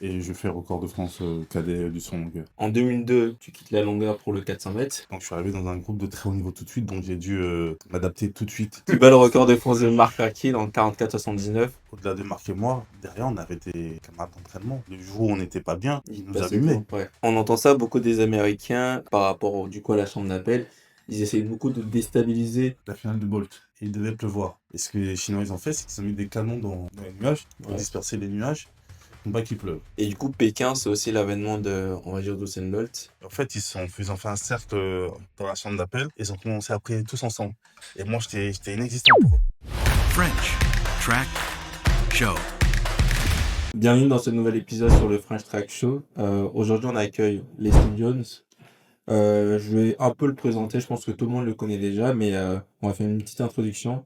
et je fais record de France cadet du 100 longueur. En 2002, tu quittes la longueur pour le 400 mètres. Donc je suis arrivé dans un groupe de très haut niveau tout de suite, donc j'ai dû m'adapter tout de suite. Tu bats le record de France de Marc Raki dans le 44-79. Au-delà de Marc et moi, derrière on avait des camarades d'entraînement. Le jour où on n'était pas bien, Il ils te nous passait allumaient. tout. Ouais. On entend ça beaucoup des Américains par rapport du coup à la chambre d'appel. Ils essayent beaucoup de déstabiliser. La finale de Bolt, et il devait pleuvoir. Et ce que les Chinois ils ont fait, c'est qu'ils ont mis des canons dans les nuages pour Ouais. disperser les nuages, pour pas qu'il pleuve. Et du coup, Pékin, c'est aussi l'avènement de, on va dire, d'Usain Bolt. En fait, ils ont fait un cercle dans la chambre d'appel, et ils ont commencé à prier tous ensemble. Et moi, j'étais inexistant pour eux. French Track Show. Bienvenue dans ce nouvel épisode sur le French Track Show. Aujourd'hui, on accueille Leslie Jones. Je vais un peu le présenter, je pense que tout le monde le connaît déjà, mais on va faire une petite introduction.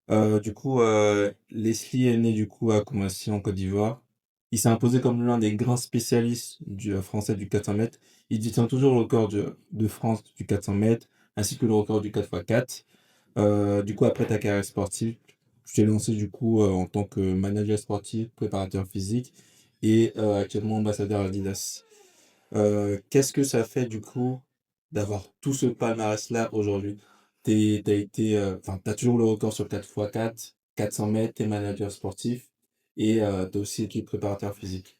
Leslie est né du coup à Koumassi en Côte d'Ivoire. Il s'est imposé comme l'un des grands spécialistes français du 400 mètres. Il détient toujours le record de France du 400 mètres, ainsi que le record du 4x4. Du coup, après ta carrière sportive, tu t'es lancé du coup en tant que manager sportif, préparateur physique et actuellement ambassadeur Adidas. Qu'est-ce que ça fait du coup d'avoir tout ce palmarès-là aujourd'hui? T'as toujours le record sur 4x4, 400 mètres, t'es manager sportif et t'as aussi été préparateur physique.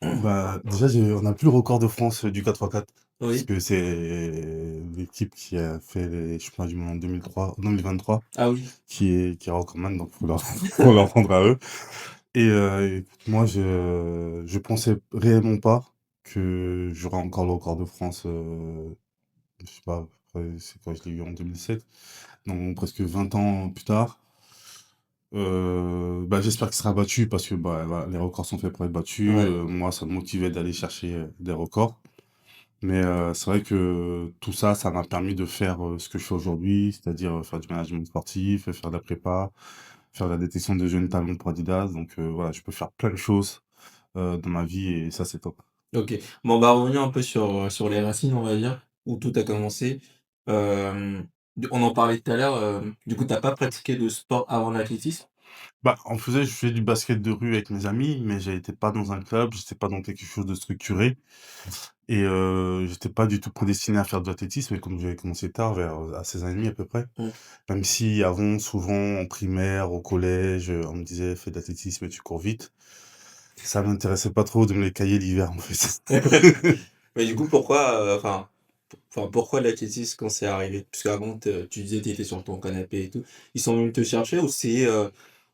Bah, déjà, on n'a plus le record de France du 4x4. Parce Oui. que c'est l'équipe qui a fait les championnats du monde en 2023, Ah oui. qui est recordman, donc faut leur rendre à eux. Et écoute, moi, je pensais réellement pas que j'aurais encore le record de France, je sais pas, après, c'est quand je l'ai eu en 2007, donc presque 20 ans plus tard. Bah, j'espère qu'il sera battu parce que bah, voilà, les records sont faits pour être battus. Ouais. Moi, ça me motivait d'aller chercher des records. Mais c'est vrai que tout ça, ça m'a permis de faire ce que je fais aujourd'hui, c'est-à-dire faire du management sportif, faire de la prépa, faire de la détection de jeunes talents pour Adidas. Donc voilà, je peux faire plein de choses dans ma vie et ça, c'est top. Ok. Bon, on va revenir un peu sur les racines, on va dire, où tout a commencé. On en parlait tout à l'heure. Du coup, t'as pas pratiqué de sport avant l'athlétisme? Bah, je faisais du basket de rue avec mes amis, mais j'étais pas dans un club, j'étais pas dans quelque chose de structuré. Et j'étais pas du tout prédestiné à faire de l'athlétisme, et comme j'avais commencé tard, à 16 ans et demi à peu près, Mm. même si avant, souvent, en primaire, au collège, on me disait: «Fais de l'athlétisme et tu cours vite». Ça m'intéressait pas trop de me les cailler l'hiver, en fait. Mais du coup, pourquoi l'athlétisme quand c'est arrivé? Parce qu'avant, tu disais tu étais sur ton canapé et tout. Ils sont venus te chercher ou c'est,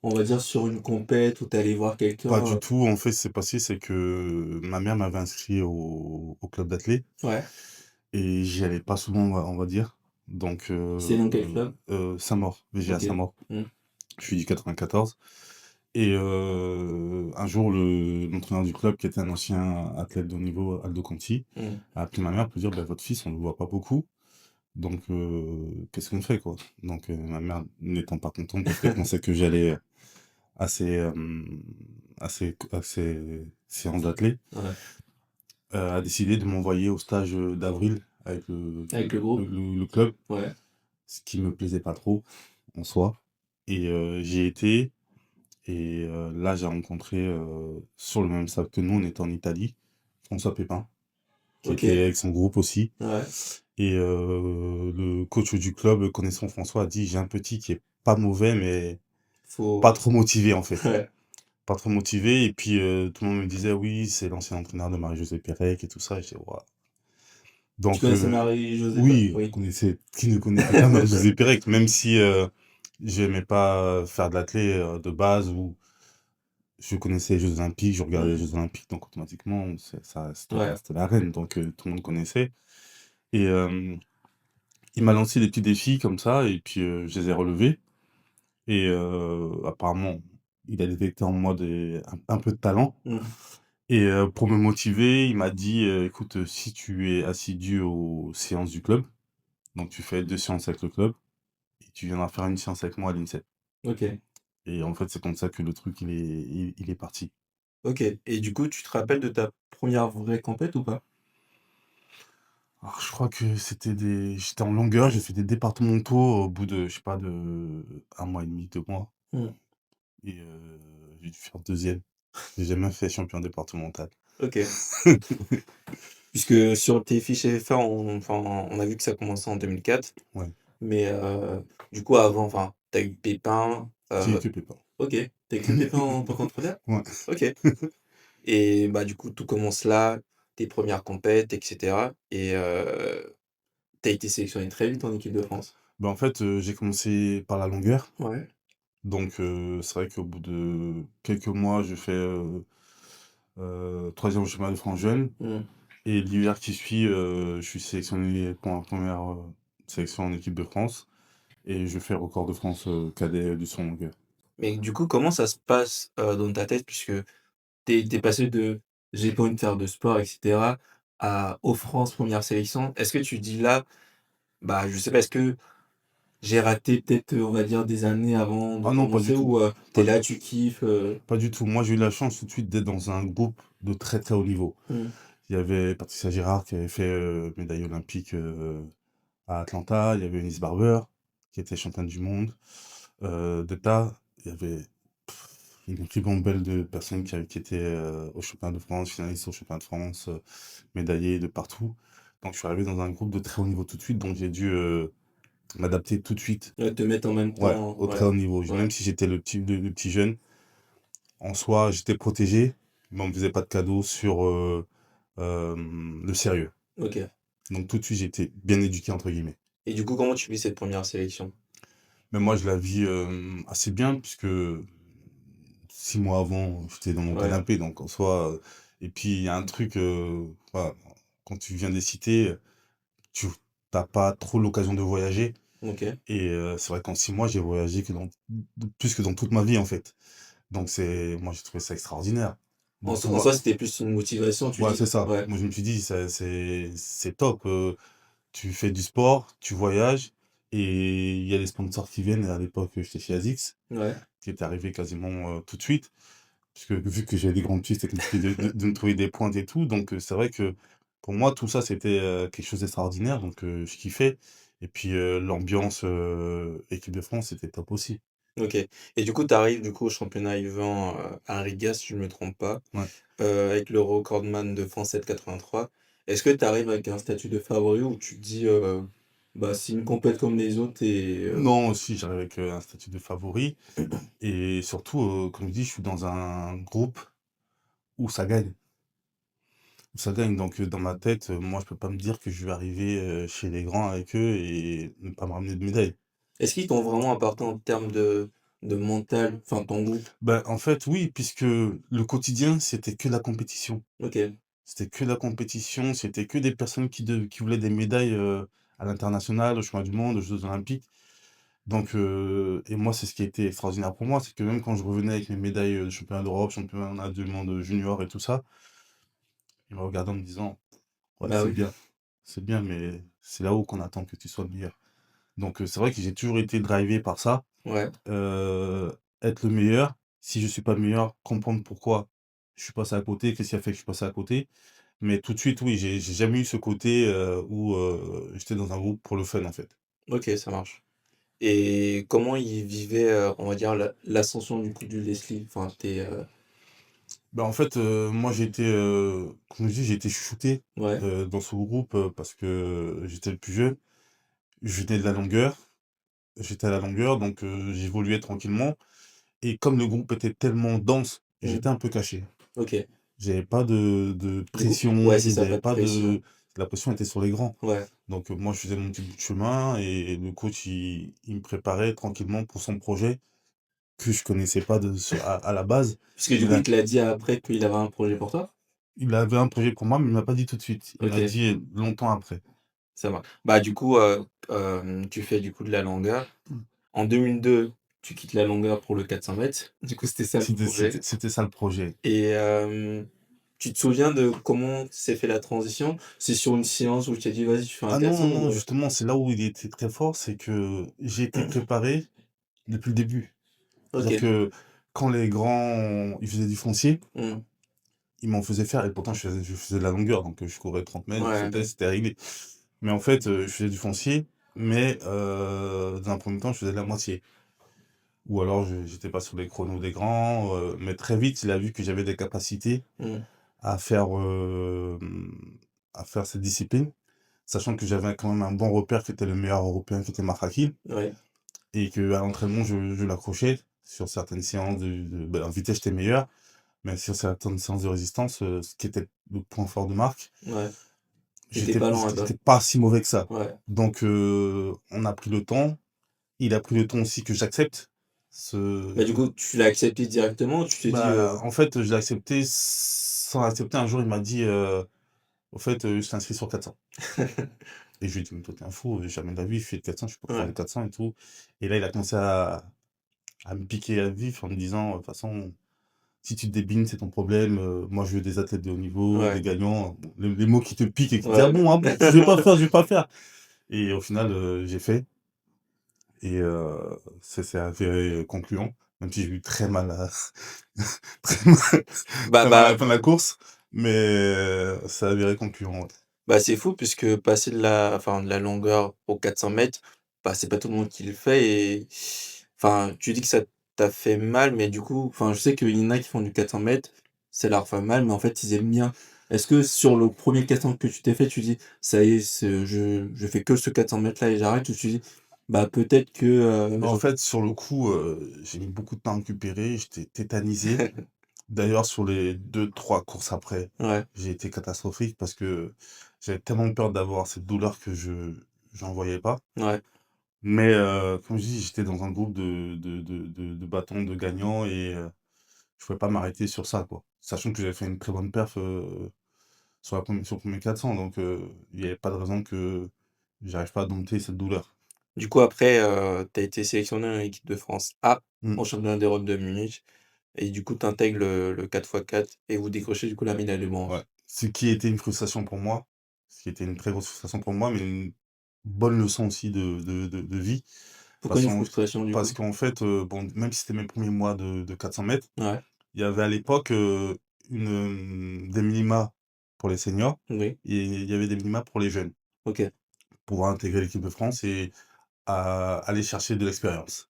on va dire, sur une compète où tu allé voir quelqu'un, Pas du tout, en fait, ce qui s'est passé, c'est que ma mère m'avait inscrit au club d'athlé Ouais. et j'y allais pas souvent, on va dire. Donc C'est dans quel club? Saint-Maur, VGA OK. Saint-Maur. Mmh. Je suis du 94. Et un jour, l'entraîneur du club, qui était un ancien athlète de haut niveau, Aldo Conti, Mmh. a appelé ma mère pour dire: «Bah, votre fils, on ne le voit pas beaucoup, donc qu'est-ce qu'on fait, quoi?» Donc ma mère, n'étant pas contente parce qu'elle pensait que j'allais à ces séances d'athlé, Ouais. a décidé de m'envoyer au stage, d'avril avec Avec le groupe? le club, Ouais. ce qui me plaisait pas trop, en soi. Et j'y ai été. Et là, j'ai rencontré, sur le même stade que nous, on était en Italie, François Pépin, qui était OK. avec son groupe aussi. Ouais. Et le coach du club, connaissant François, a dit: «J'ai un petit qui est pas mauvais, mais pas Faut trop motivé, en fait». ouais. Pas trop motivé. Et puis tout le monde me disait: «Oui, c'est l'ancien entraîneur de Marie-Josée Pérec» et tout ça, et j'étais: «Waouh». Tu Donc connaissais Marie-Josée oui, Oui. qui ne connaissait pas Marie-Josée Pérec, même si j'aimais pas faire de l'athlé de base, ou je connaissais les Jeux olympiques, je regardais les Mmh. Jeux olympiques, donc automatiquement, Ouais. c'était la reine, donc tout le monde connaissait. Et il m'a lancé des petits défis comme ça, et puis je les ai relevés. Et apparemment, il a détecté en moi un peu de talent. Mmh. Et pour me motiver, il m'a dit: «Écoute, si tu es assidu aux séances du club, donc tu fais 2 séances avec le club, et tu viendras faire une séance avec moi à l'INSEP». OK. Et en fait, c'est comme ça que le truc il est parti. OK. Et du coup, tu te rappelles de ta première vraie compète ou pas? Alors je crois que j'étais en longueur, j'ai fait des départementaux au bout de, je sais pas, de 1 mois et demi, 2 mois. Mmh. Et j'ai dû faire 2e. J'ai jamais fait champion départemental. OK. Puisque sur tes fiches FFA, on a vu que ça commençait en 2004, Ouais, mais du coup avant, enfin, tu as eu Pépin, j'ai été Pépin. OK. Tu as eu que Pépin en tant qu'entraîneur? Ouais. OK. Et bah, du coup, tout commence là, tes premières compètes et cetera et tu as été sélectionné très vite en équipe de France? Bah, en fait, j'ai commencé par la longueur, Ouais. donc c'est vrai qu'au bout de quelques mois, je fais, 3e au championnat de France jeune Mmh. et l'hiver qui suit, je suis sélectionné pour la première re sélection en équipe de France et je fais record de France, cadet du saut en longueur. Mais du coup, comment ça se passe, dans ta tête? Puisque tu es passé de: «J'ai pas envie de faire de sport et cetera» à: «Aux France, première sélection». Est-ce que tu dis là, bah, je sais pas, est-ce que j'ai raté peut-être, on va dire des années avant de Ah non, pas du commencer tout, ou, tu pas là, du tu kiffes? pas du tout. Moi, j'ai eu la chance tout de suite d'être dans un groupe de très, très haut niveau. Mmh. Il y avait Patricia Girard qui avait fait, médaille olympique, à Atlanta, il y avait Eunice Barber qui était championne du monde. D'État, il y avait une ribambelle de personnes qui étaient, au championnat de France, finalistes au championnat de France, médaillées de partout. Donc je suis arrivé dans un groupe de très haut niveau tout de suite, donc j'ai dû, m'adapter tout de suite, Ouais, te mettre en même ouais, temps, au très ouais, haut niveau. ouais, Même si j'étais le petit jeune, en soi, j'étais protégé, mais on me faisait pas de cadeaux sur, le sérieux. OK. Donc tout de suite, j'ai été «bien éduqué» entre guillemets. Et du coup, comment tu vis cette première sélection? Mais moi, je la vis, assez bien puisque 6 mois avant, j'étais dans mon Ouais, canapé, donc en soi, et puis il y a un truc, voilà, quand tu viens des cités, tu as pas trop l'occasion de voyager OK. et c'est vrai qu'en 6 mois, j'ai voyagé que dans plus que dans toute ma vie, en fait. Donc moi, j'ai trouvé ça extraordinaire de En pouvoir soi, c'était plus une motivation, tu ouais, dis? c'est ça. Ouais, Moi, je me suis dit: «Ça c'est top, tu fais du sport, tu voyages» et il y a des sponsors qui viennent et à l'époque, j'étais chez ASICS, ouais, qui est arrivé quasiment, tout de suite. Parce que vu que j'avais des grandes pistes, c'était compliqué de me trouver des pointes et tout, donc c'est vrai que pour moi tout ça c'était, quelque chose d'extraordinaire, donc je kiffais et puis, l'ambiance, équipe de France, c'était top aussi. OK. Et du coup, tu arrives du coup au championnat U20, à Riga, si je ne me trompe pas, Ouais. avec le recordman de France 7,83. Est-ce que tu arrives avec un statut de favori ou tu te dis, «Bah, c'est une compète comme les autres et Non, aussi j'arrive avec, un statut de favori et surtout, comme je dis, je suis dans un groupe où ça gagne, donc dans ma tête, moi je peux pas me dire que je vais arriver, chez les grands avec eux et ne pas me ramener de médaille. Est-ce qu'ils t'ont vraiment apporté en termes de mental, enfin ton groupe? Ben, en fait oui, puisque le quotidien, c'était que la compétition. OK. C'était que la compétition, c'était que des personnes qui voulaient des médailles, à l'international, aux championnats du monde, aux jeux olympiques. Donc et moi, c'est ce qui a été extraordinaire pour moi, c'est que même quand je revenais avec mes médailles, de championnat d'Europe, championnat du monde, junior et tout ça, ils me regardaient en me disant: «Ouais, Bah oui. c'est bien, mais c'est là-haut qu'on attend que tu sois le meilleur». Donc c'est vrai que j'ai toujours été drivé par ça, Ouais. être le meilleur. Si je suis pas le meilleur, comprendre pourquoi je suis passé à côté, qu'est-ce qui a fait que je suis passé à côté. Mais tout de suite, oui, j'ai jamais eu ce côté, où, j'étais dans un groupe pour le fun, en fait. OK, ça marche. Et comment ils vivaient, on va dire l'ascension du coup du Leslie? Enfin Bah, en fait, moi, j'ai été, comme je dis, j'ai été chouchouté, ouais. dans ce groupe, parce que j'étais le plus jeune. Je venais de la longueur, j'étais à la longueur, donc j'évoluais tranquillement et comme le groupe était tellement dense, Mmh. j'étais un peu caché. OK. J'avais pas de Du coup ouais, pression, c'est ça, j'avais pas de pas de pression. la pression était sur les grands. Ouais. Donc moi, je faisais mon petit bout de chemin et le coach, il me préparait tranquillement pour son projet que je connaissais pas à la base. Parce que du Il coup, a il te l'a dit après qu'il avait un projet pour toi? il avait un projet pour moi, mais il m'a pas dit tout de suite. Il m'a OK, dit longtemps après. ça va. Bah, du coup, tu fais du coup de la longueur. Mmh. En 2002, tu quittes la longueur pour le 400 mètres. Du coup, c'était ça le projet C'était ça le projet. et tu te souviens de comment s'est fait la transition? C'est sur une séance où tu t'es dit: «Vas-y, tu fais un Ah non, 400» non, non, ou justement, c'est là où il était très fort, c'est que j'ai été préparé depuis le début. C'est-à-dire OK. que quand les grands, ils faisaient du foncier, Mmh. ils m'en faisaient faire et pourtant je faisais de la longueur, donc je courais 30 mètres, je Ouais. sautais, c'était réglé. Mais en fait, je faisais du foncier, mais dans un premier temps, je faisais de la moitié. ou alors j'étais pas sur les chronos des grands, mais très vite, il a vu que j'avais des capacités Mmh. à faire, à faire cette discipline, sachant que j'avais quand même un bon repère qui était le meilleur européen, qui était Marc Hakim, Ouais. et qu'à l'entraînement, je l'accrochais sur certaines séances en vitesse, j'étais meilleur, mais sur certaines séances de résistance, ce qui était le point fort de Marc, Ouais. Tu pas lent là-bas. j'étais pas si mauvais que ça. Ouais. Donc, on a pris le temps. Il a pris le temps aussi que j'accepte ce Bah, du coup, tu l'as accepté directement ou tu t'es dit, en fait, je l'ai accepté sans accepter. Un jour, il m'a dit, «Au fait, je t'ai inscrit sur 400». Et je lui ai dit: «Mais toi, tu es un fou, jamais de la vie, je fais le 400, je peux pas faire Ouais. le 400 et tout». Et là, il a commencé à me piquer à vif en me disant: «De toute façon, si tu te débines, c'est ton problème, moi, je veux des athlètes de haut niveau, des Ouais. gagnants». Bon, les mots qui te piquent et qui te disent: «Ah Ouais. bon? Ah bon? Je vais pas faire, je vais pas faire». Et au final, j'ai fait. Et ça s'est avéré concluant, même si j'ai eu très mal à très mal Bah très mal à bah la fin de la course, mais ça s'est avéré concluant, ouais. bah, c'est fou puisque passer de la longueur aux 400 mètres, bah, c'est pas tout le monde qui le fait et enfin, tu dis que ça t'a fait mal, mais du coup, enfin, je sais qu'il y en a qui font du 400 mètres, ça leur fait mal, mais en fait, ils aiment bien. Est-ce que sur le premier 400 que tu t'es fait, tu dis: «Ça y est, je fais que ce 400 mètres là et j'arrête» ou tu dis: «Bah, peut-être que, Bah, en je» fait, sur le coup, j'ai mis beaucoup de temps à récupérer, j'étais tétanisé. D'ailleurs, sur les 2-3 courses après, Ouais, j'ai été catastrophique parce que j'avais tellement peur d'avoir cette douleur que j'en voyais pas. ouais, Mais comme je dis, j'étais dans un groupe de bâtons, de gagnants, et je pouvais pas m'arrêter sur ça, quoi. Sachant que j'avais fait une très bonne perf, sur le premier 400, donc il y avait pas de raison que j'arrive pas à dompter cette douleur. du coup, après, tu as été sélectionné en équipe de France A, Mmh, au championnat d'Europe de Munich. Et du coup, tu intègres le 4x4 et vous décrochez du coup la médaille de ouais. bronze. Ce qui était une frustration pour moi, ce qui était une très grosse frustration pour moi, mais une bonne leçon aussi de vie. Pourquoi Parce une qu'en frustration du parce coup? qu'en fait, bon, même si c'était mes premiers mois de 400 mètres, Ouais, il y avait à l'époque, des minima pour les seniors, oui, et il y avait des minima pour les jeunes, OK. pour pouvoir intégrer l'équipe de France et aller chercher de l'expérience.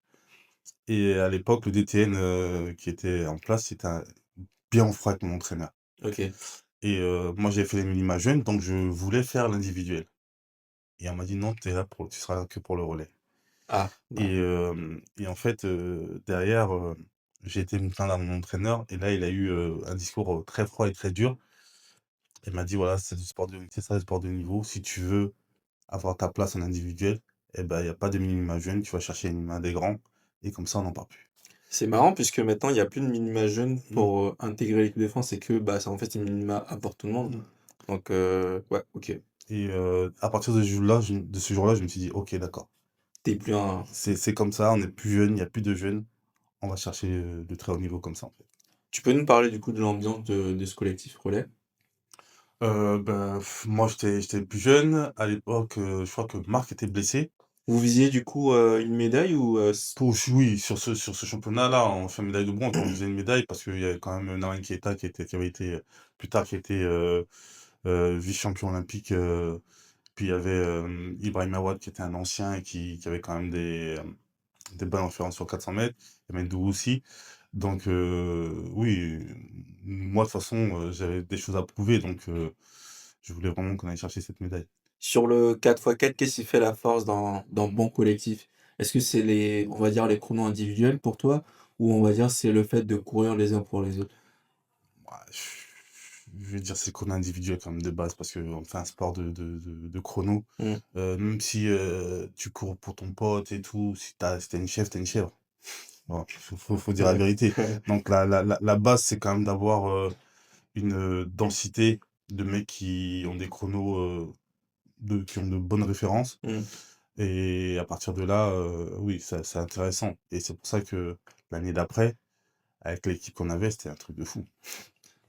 Et à l'époque, le DTN, qui était en place, c'était bien en froid avec mon entraîneur. OK. Et moi, j'avais fait les minima jeunes, donc je voulais faire l'individuel. Et on m'a dit: «Non, tu seras là que pour le relais». Ah, bah, Et en fait, derrière, j'ai été me plaindre à mon entraîneur, et là, il a eu, un discours, très froid et très dur. Il m'a dit: «Voilà, c'est ça le sport de haut niveau. Si tu veux avoir ta place en individuel, et ben, il y a pas de minima jeunes, tu vas chercher les minima des grands, et comme ça, on n'en parle plus». c'est marrant puisque maintenant il y a plus de minima jeunes Mmh, pour, intégrer l'équipe de France et que, bah, ça en fait, c'est minima à pour tout le monde. mmh. Donc ouais, OK. Et à partir de ce jour-là, je me suis dit: «OK, d'accord. Tu es plus un C'est comme ça, on n'est plus jeunes, il y a plus de jeunes, on va chercher, le très haut niveau comme ça, en fait». tu peux nous parler du coup de l'ambiance de ce collectif relais? Moi, j'étais plus jeune. À l'époque, je crois que Marc était blessé. Vous visiez du coup, une médaille ou c Oui, sur ce championnat-là, on fait médaille de bronze, on faisait une médaille parce qu'il y avait quand même Naouane Keita qui avait été, plus tard, qui était, vice-champion olympique, puis il y avait, Ibrahim Awad qui était un ancien et qui avait quand même des bonnes références sur 400 mètres. Il y avait Ndou aussi. Donc oui, moi, de toute façon, j'avais des choses à prouver, donc je voulais vraiment qu'on aille chercher cette médaille. sur le 4x4, qu'est-ce qui fait la force dans bon collectif? Est-ce que c'est les on va dire les chronos individuels pour toi? Ou on va dire c'est le fait de courir les uns pour les autres? Ouais, je vais dire c'est qu'on est individuel quand même de base, parce qu'on fait un sport de chrono. Mmh. Même si, tu cours pour ton pote et tout, si tu une chèvre, tu une chèvre. Bon, faut dire la Ouais. vérité. Donc la base, c'est quand même d'avoir, une, densité de mecs qui ont des chronos, qui ont de bonnes références, Mmh. et à partir de là, oui, ça c'est intéressant, et c'est pour ça que l'année d'après, avec l'équipe qu'on avait, c'était un truc de fou.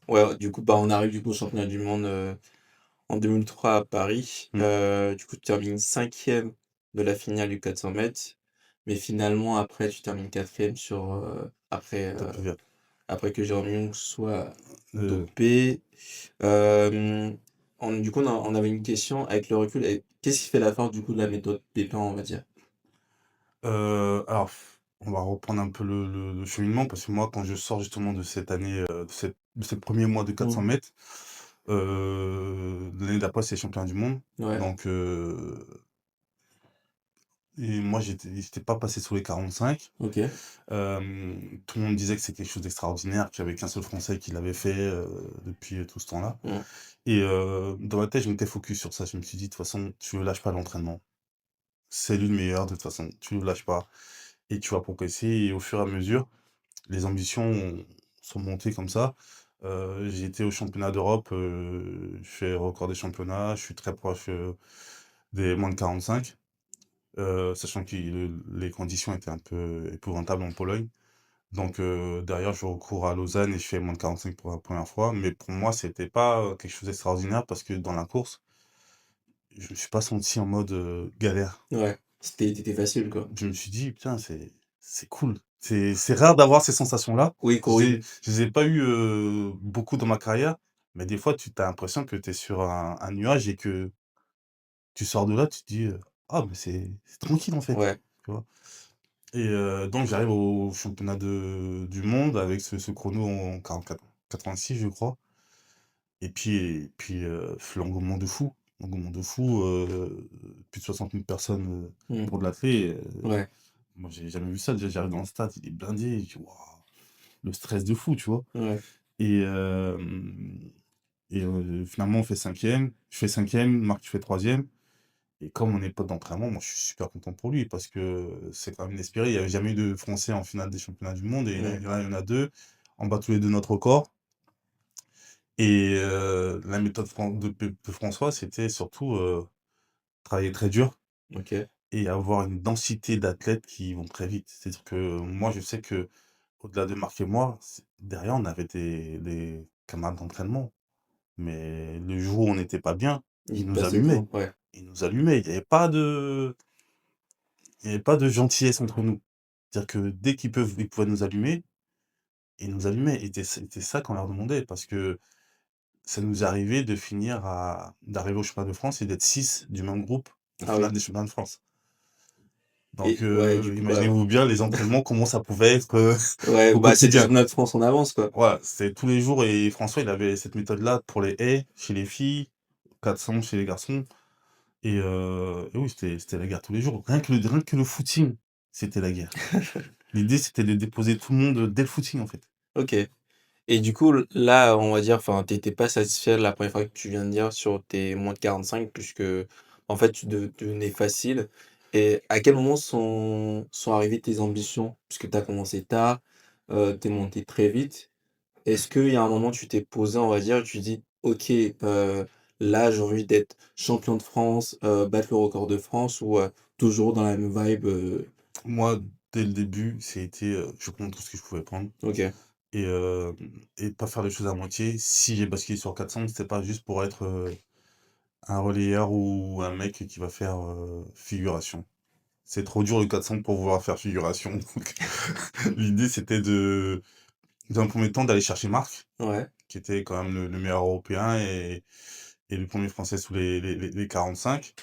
Ouais, du coup, bah, on arrive du coup au championnat du monde, en 2003 à Paris. Mmh, Du coup, tu termines 5e de la finale du 400 mètres, mais finalement après tu termines 4e sur, top vert. après que Jérôme Young soit Heu dopé. Hem, du coup, on avait une question avec le recul et qu'est-ce qui fait la force du coup de la méthode Pépin, on va dire? alors, on va reprendre un peu le cheminement parce que moi, quand je sors justement de cette année, de ces premiers mois de 400 Mmh. mètres, l'année d'après, c'est championnat du monde. Ouais, Donc, et moi, j'étais pas passé sous les 45. OK. Tout le monde disait que c'est quelque chose d'extraordinaire, qu'il y avait qu'un seul Français qui l'avait fait depuis tout ce temps-là. Mmh. Et dans ma tête, je m'étais focus sur ça. Je me suis dit, de toute façon, tu ne lâches pas l'entraînement. C'est lui le meilleur, de toute façon. Tu ne lâches pas et tu vas progresser. Et au fur et à mesure, les ambitions sont montées comme ça. J'ai été au championnat d'Europe, je fais record des championnats, je suis très proche des moins de 45, sachant que les conditions étaient un peu épouvantables en Pologne. Donc derrière, je recours à Lausanne et je fais moins de 45 pour la première fois. Mais pour moi, c'était pas quelque chose d'extraordinaire parce que dans la course, je me suis pas senti en mode galère. Ouais, c'était facile, quoi. Je me suis dit, putain, c'est cool. C'est rare d'avoir ces sensations-là. Oui, oui. Je les ai pas eu beaucoup dans ma carrière, mais des fois, tu as l'impression que tu es sur un nuage et que tu sors de là, tu te dis, ah, mais c'est tranquille en fait. Ouais, Tu vois. Et donc, j'arrive au championnat du monde avec ce chrono en 44, 86, je crois. Et puis, l'engouement de fou. L'engouement de fou, plus de 60 000 personnes mmh, pour de l'athlé. ouais, Moi, j'ai jamais vu ça. Déjà, j'arrive dans le stade, il est blindé. Je dis, waouh, le stress de fou, tu vois. ouais, Et, finalement, on fait cinquième. Je fais cinquième, Marc, tu fais troisième. Et comme on est potes d'entraînement, moi, je suis super content pour lui parce que c'est quand même inespéré. Il n'y avait jamais eu de Français en finale des championnats du monde. Et là, mmh, il y en a deux. On bat tous les deux notre record. Et la méthode de François, c'était surtout travailler très dur OK. et avoir une densité d'athlètes qui vont très vite. C'est-à-dire que moi, je sais que au-delà de Marc et moi, derrière, on avait des camarades d'entraînement. Mais le jour où on n'était pas bien, ils Il te nous passait allumaient. devant, ouais, Ils nous allumaient. Il y avait pas de gentillesse entre nous. C'est-à-dire que dès ils pouvaient nous allumer, ils nous allumaient. Et c'était ça qu'on leur demandait parce que ça nous arrivait d'arriver au championnat de France et d'être 6 du même groupe en ah finale oui des championnats de France. Donc et ouais, du coup, bah imaginez-vous bien les entraînements, comment ça pouvait être, ouais, au bah, c'était quotidien. championnat de France en avance, quoi. Voilà, c'est tous les jours et François, il avait cette méthode-là pour les haies chez les filles, 400 chez les garçons et oui, c'était la guerre tous les jours. Rien que le footing, c'était la guerre. L'idée, c'était de déposer tout le monde dès le footing, en fait. OK et du coup, là, on va dire, enfin, tu étais pas satisfait de la première fois que tu viens de dire sur tes moins de 45 puisque, en fait, tu devenais facile et à quel moment sont arrivées tes ambitions? Puisque tu as commencé tard, tu es monté très vite. Est-ce qu'il y a un moment, tu t'es posé, on va dire, et tu dis: «OK, là, j'ai envie d'être champion de France, battre le record de France» ou, toujours dans la même vibe, Moi, dès le début, c'était, je prends tout ce que je pouvais prendre OK. et hem et pas faire les choses à moitié. Si j'ai basculé sur 400, c'était pas juste pour être, un relayeur ou un mec qui va faire, figuration. C'est trop dur le 400 pour vouloir faire figuration. Donc l'idée, c'était dans un premier temps, d'aller chercher Marc, Ouais. qui était quand même le meilleur européen et le premier français sous les 45.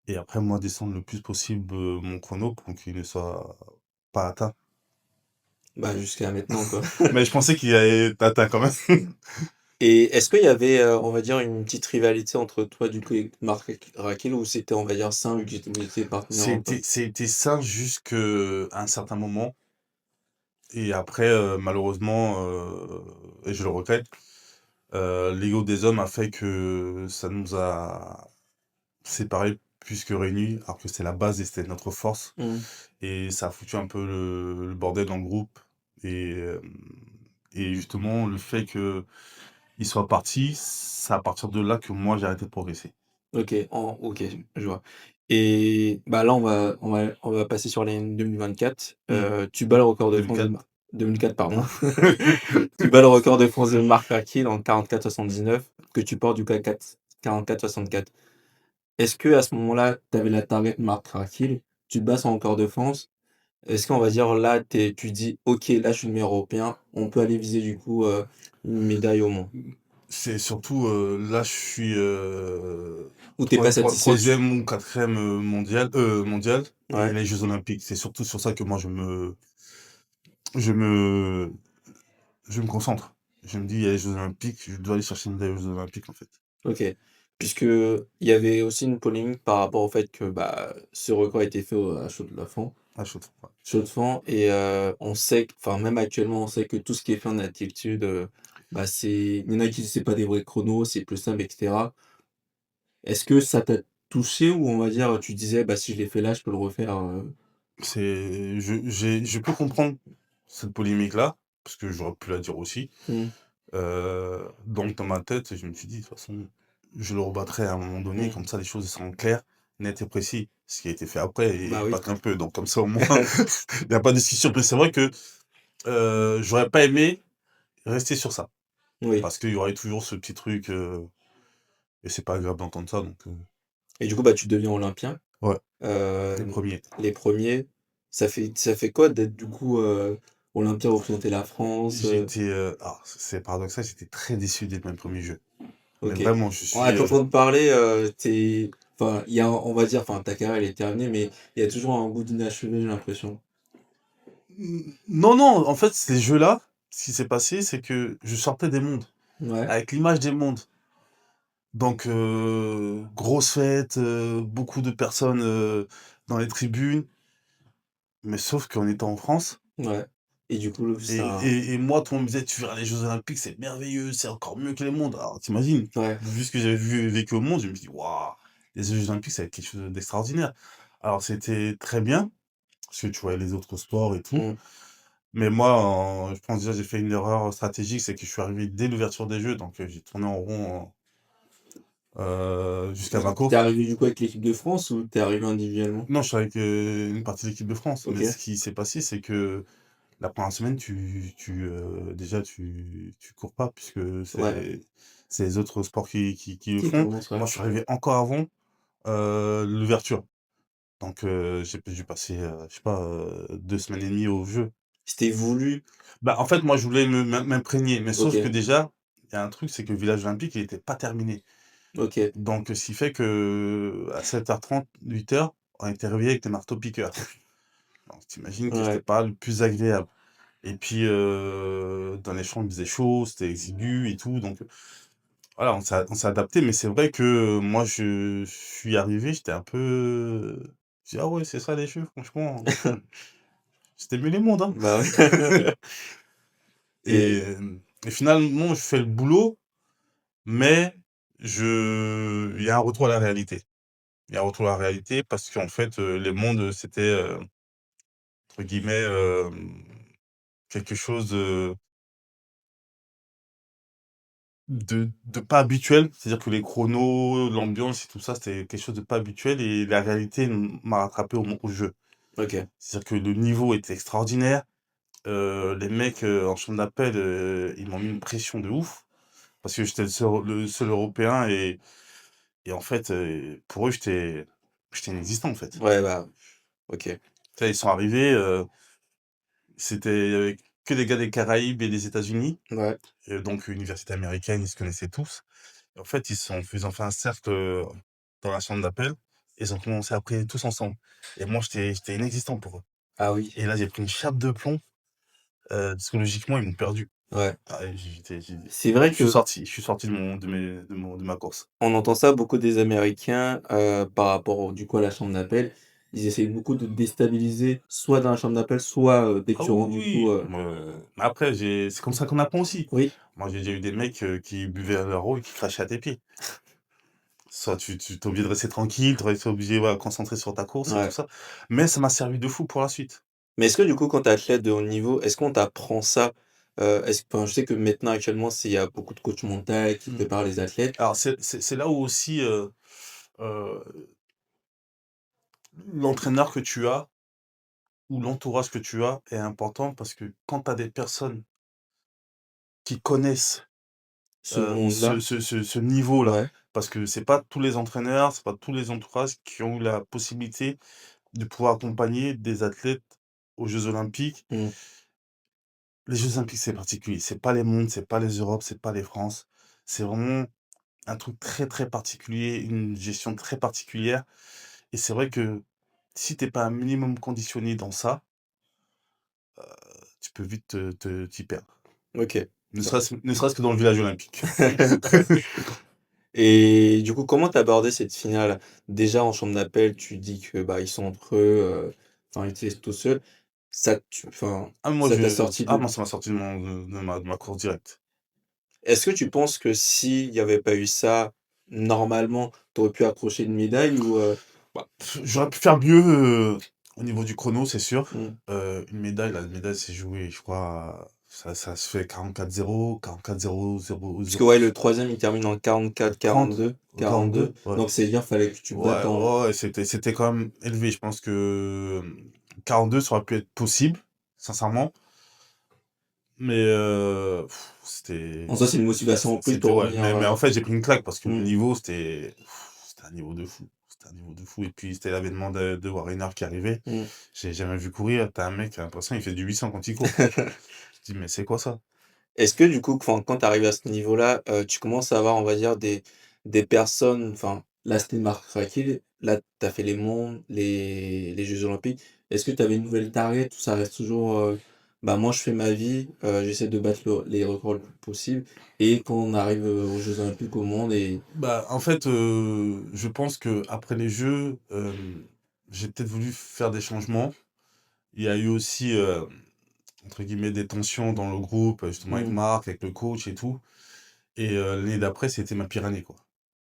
Et après, moi, descendre le plus possible mon chrono pour qu'il ne soit pas atteint. Bah, jusqu'à maintenant, quoi. Mais je pensais qu'il allait être atteint quand même. Et est-ce qu'il y avait, on va dire, une petite rivalité entre toi, du coup, et Marc Rakil ou c'était, on va dire, sain vu que vous étiez partenaires un peu? C'était ça jusqu'à un certain moment. Et après, malheureusement, et je le regrette, l'ego des hommes a fait que ça nous a séparés plus que réunis, alors que c'est la base et c'était notre force. Mmh. Et ça a foutu un peu le bordel dans le groupe. Et, et justement, le fait qu'il soit parti, c'est à partir de là que moi j'ai arrêté de progresser. OK, je vois et bah, là, on va passer sur l'année 2024. Mmh. Tu bats le record de France de 2004. Mar 2004, pardon. Tu bats le record de France de Marc Rakil en 44,79 que tu portes du coup à 44,64. Est-ce qu'à ce moment-là, tu avais la target Marc Rakil, tu bats son record de France? Est-ce qu'on va dire là, tu dis: «OK, là, je suis le meilleur européen, on peut aller viser du coup, une médaille au moins» C'est surtout, là, je suis, ou t'es pas satisfait? 3e ou 4e mondial et Ouais, les jeux olympiques. C'est surtout sur ça que moi je me je me je me concentre. Je me dis: «Il y a les jeux olympiques, je dois aller chercher une médaille aux jeux olympiques», en fait. OK. Puisque il y avait aussi une polémique par rapport au fait que, bah, ce record a été fait au à Chaux-de-Fonds Ah, je trouve pas. Chaux-de-Fonds et on sait q enfin, même actuellement, on sait que tout ce qui est fait en altitude, bah, c'est il y en a qui disent: «C'est pas des vrais chronos, c'est plus simple» et cetera. Est-ce que ça t'a touché ou on va dire, tu disais: «Bah, si je l'ai fait là, je peux le refaire», Je peux comprendre cette polémique-là, parce que j'aurais pu la dire aussi. Mmh, Donc dans ma tête, je me suis dit: «De toute façon, je le rebattrai à un moment donné, mmh. comme ça les choses seront claires, nettes et précis». Ce qui a été fait après Bah, et oui. pas qu'un peu, donc comme ça au moins, il y a pas de discussion. Mais c'est vrai que, j'aurais pas aimé rester sur ça, Oui parce qu'il y aurait toujours ce petit truc, et c'est pas agréable d'entendre ça, donc et du coup, bah, tu deviens olympien. ouais, les Hem, premiers. les premiers ça fait quoi d'être du coup, olympien, représenter la France, J'étais, alors c'est paradoxal, j'étais très déçu dès mes premiers jeux. Mais OK. vraiment, je À suis, t'entendre parler, enfin, il y a on va dire, enfin, ta carrière elle est terminée, mais il y a toujours un goût d'inachevé, j'ai l'impression. non, non, en fait, ces jeux-là, ce qui s'est passé, c'est que je sortais des mondes, Ouais, avec l'image des mondes. Donc, grosse fête, beaucoup de personnes, dans les tribunes, mais sauf qu'en étant en France ouais et du coup, ça et moi, tout le monde me disait: «Tu verras les jeux olympiques, c'est merveilleux, c'est encore mieux que les mondes». Alors tu ouais, vu ce que j'avais vécu au monde, je me suis dit: «Waouh, les jeux olympiques, ça va être quelque chose d'extraordinaire». Alors c'était très bien, parce que tu voyais les autres sports et tout, mmh, mais moi, je pense déjà j'ai fait une erreur stratégique, c'est que je suis arrivé dès l'ouverture des jeux, donc j'ai tourné en rond, jusqu'à tu Bako. es arrivé du coup avec l'équipe de France ou tu es arrivé individuellement? Non, je suis avec, une partie de l'équipe de France, mais ce OK, qui s'est passé, c'est que la première semaine, déjà tu cours pas puisque ouais, c'est les autres sports qui le qui font. commence, ouais. Moi, je suis arrivé encore avant, l'ouverture. Donc, j'ai dû passer, je sais pas, 2 semaines et demie au jeu. C'était voulu? Bah, en fait, moi, je voulais m'imprégner, mais sauf que OK, déjà, il y a un truc, c'est que le village olympique, il était pas terminé. OK, Donc, ce qui fait qu'à 7h30, 8h, on était réveillés avec des marteaux-piqueurs. Donc tu imagines que c'était ouais, pas le plus agréable. Et puis, dans les chambres, il faisait chaud, c'était exigu et tout, donc voilà, on s'est adapté, mais c'est vrai que moi, je suis arrivé, j'étais un peu, j'ai dit: «Ah ouais, c'est ça les jeux, franchement, c'était mieux les mondes, hein». bah, ouais Et et et finalement, je fais le boulot, mais il y a un retour à la réalité. Il y a un retour à la réalité parce qu'en fait, les mondes, c'était, entre guillemets, quelque chose de pas habituel, c'est-à-dire que les chronos, l'ambiance et tout ça, c'était quelque chose de pas habituel et la réalité m'a rattrapé au jeu. OK. C'est-à-dire que le niveau était extraordinaire, les mecs, en chambre d'appel, ils m'ont mis une pression de ouf parce que j'étais le seul européen et en fait, pour eux, j'étais inexistant, en fait. Ouais, bah, OK. Tu sais, ils sont arrivés, il y avait que des gars des Caraïbes et des États-Unis, Ouais. donc université américaine, ils se connaissaient tous. En fait, ils ont fait un cercle, dans la chambre d'appel et ils ont commencé à prier tous ensemble et moi, j'étais inexistant pour eux Ah oui, et là, j'ai pris une chape de plomb, psychologiquement, ils m'ont perdu. ouais. Ah et C'est vrai que je suis sorti de ma course. on entend ça beaucoup des Américains, par rapport au du coup à la chambre d'appel. Ils essayent beaucoup de déstabiliser soit dans la chambre d'appel, soit, dès que Ah tu rentres du coup, oui, oui, mais après c'est comme ça qu'on apprend aussi. oui, Moi, j'ai déjà eu des mecs, qui buvaient leur eau et qui crachaient à tes pieds. Soit tu es obligé de rester tranquille, tu es obligé, voilà, concentré sur ta course et tout ouais. ça, mais ça m'a servi de fou pour la suite. Mais est-ce que du coup quand tu es athlète de haut niveau, est-ce qu'on t'apprend ça? Est-ce enfin je sais que maintenant actuellement il y a beaucoup de coachs mental qui Mmh. préparent les athlètes. Alors c'est là où aussi, heu, l'entraîneur que tu as ou l'entourage que tu as est important parce que quand tu as des personnes qui connaissent, Ce monde-là? ce niveau-là, Ouais. parce que c'est pas tous les entraîneurs, c'est pas tous les entourages qui ont eu la possibilité de pouvoir accompagner des athlètes aux Jeux olympiques. Mmh. Les Jeux olympiques, c'est particulier, c'est pas les mondes, c'est pas les Europes, c'est pas les France. C'est vraiment un truc très, très particulier, une gestion très particulière et c'est vrai que si tu es pas un minimum conditionné dans ça, tu peux vite t'y perdre. OK. Ne serait-ce que dans le village olympique. Et du coup, comment tu as abordé cette finale? Déjà en chambre d'appel, tu dis que, bah, ils sont entre eux, enfin, ils te laissent tout seul. Ça t'a sorti de Moi, ça m'a sorti de ma course directe. est-ce que tu penses que s'il y avait pas eu ça, normalement, tu aurais pu accrocher une médaille ou Bah, j'aurais pu faire mieux, au niveau du chrono, c'est sûr. mmh, La médaille s'est jouée, je crois, ça se fait 44-0, 44-0, 0, parce que 0, ouais, le troisième il termine en 30, 44-42, 42, 42, ouais. donc c'est-à-dire fallait que tu battes Ouais, en ouais, ouais, c'était quand même élevé. Je pense que, 42, ça aurait pu être possible, sincèrement. Mais, en soi, c'est une motivation en plus c'était pour ouais, revenir, mais en fait, j'ai pris une claque parce que le mmh, niveau, c'était un niveau de fou. C'était un niveau de fou et puis c'était l'avènement de Warren qui arrivait. mmh. J'ai jamais vu courir. Tu as un mec, j'ai l'impression, il fait du 800 quand il court. Je dis: «Mais c'est quoi ça?» Est-ce que du coup, quand tu arrives à ce niveau-là, tu commences à avoir, on va dire, des personnes enfin, là, c'était Marc Raquel, là, tu as fait les mondes, les jeux olympiques. Est-ce que tu avais une nouvelle target ou ça reste toujours, bah, moi, je fais ma vie, j'essaie de battre les records le plus possible et quand on arrive, aux jeux olympiques, au monde et Bah, en fait, je pense qu'après les Jeux, j'ai peut-être voulu faire des changements. Il y a eu aussi, entre guillemets, «des tensions» dans le groupe, justement avec mmh, Marc, avec le coach et tout et l'année d'après, c'était ma pire année, quoi.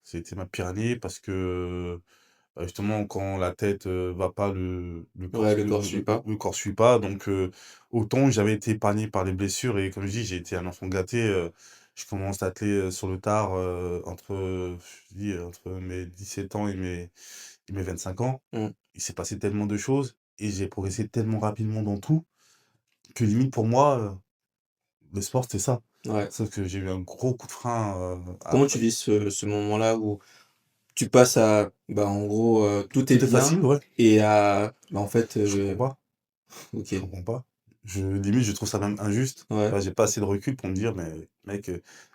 C'était ma pire année parce que, bah, justement, quand la tête, va pas, ouais, le corps suit pas. le corps suit pas donc autant j'avais été épargné par les blessures et comme je dis, j'ai été un enfant gâté, je commence à atteler, sur le tard, je dis, entre mes 17 ans et mes 25 ans. Mmh, Il s'est passé tellement de choses et j'ai progressé tellement rapidement dans tout que limite pour moi, le sport, c'était ça. ouais. Sauf que j'ai eu un gros coup de frein, Comment tu après. vis ce moment-là où tu passes à, bah, en gros, tout est Tout est facile, bien ouais. et à, bah, en fait, Je comprends pas, OK, je comprends pas. Limite, je trouve ça même injuste. ouais, J'ai pas assez de recul pour me dire: «Mais mec,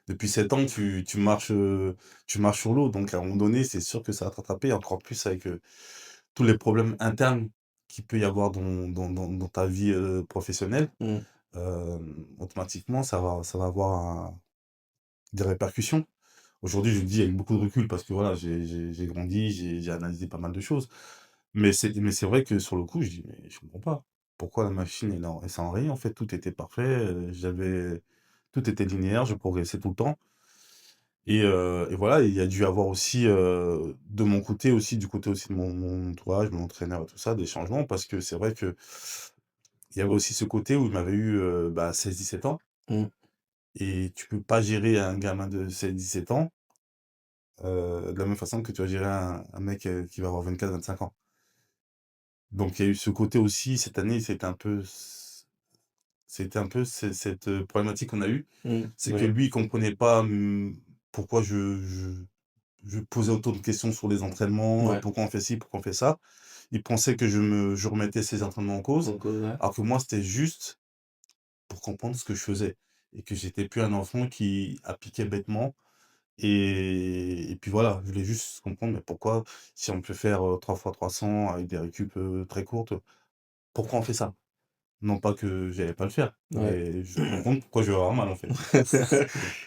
depuis 7 ans, tu marches sur l'eau, donc à un moment donné, c'est sûr que ça va te rattraper». Encore plus avec, tous les problèmes internes qu'il peut y avoir dans ta vie, professionnelle, mmh, automatiquement, ça va avoir des répercussions. Aujourd'hui, je le dis avec beaucoup de recul parce que voilà, j'ai grandi, j'ai analysé pas mal de choses. Mais c'est vrai que sur le coup, je dis: «Mais je comprends pas. Pourquoi la machine elle s'est enrayée en fait?» Tout était parfait, tout était linéaire, je progressais tout le temps et voilà, il y a dû avoir aussi, de mon côté aussi, du côté aussi de mon entourage, mon entraîneur et tout ça, des changements parce que c'est vrai qu'il y avait aussi ce côté où il m'avait eu, bah, 16-17 ans mmh, et tu peux pas gérer un gamin de 16-17 ans, de la même façon que tu vas gérer un mec, qui va avoir 24-25 ans. Donc il y a eu ce côté aussi, cette année, c'était un peu cette, problématique qu'on a eue. mmh, C'est que ouais, lui, il comprenait pas, pourquoi je posais autant de questions sur les entraînements, ouais, pourquoi on fait ci, pourquoi on fait ça. Il pensait que je remettais ses entraînements en cause, donc ouais, alors que moi, c'était juste pour comprendre ce que je faisais et que j'étais plus un enfant qui appliquait bêtement et puis voilà, je voulais juste comprendre, mais pourquoi si on peut faire, 3 fois 300 avec des récup, très courtes, pourquoi on fait ça? Non pas que j'allais pas le faire, ouais. mais je veux comprendre pourquoi je vais avoir mal, en fait.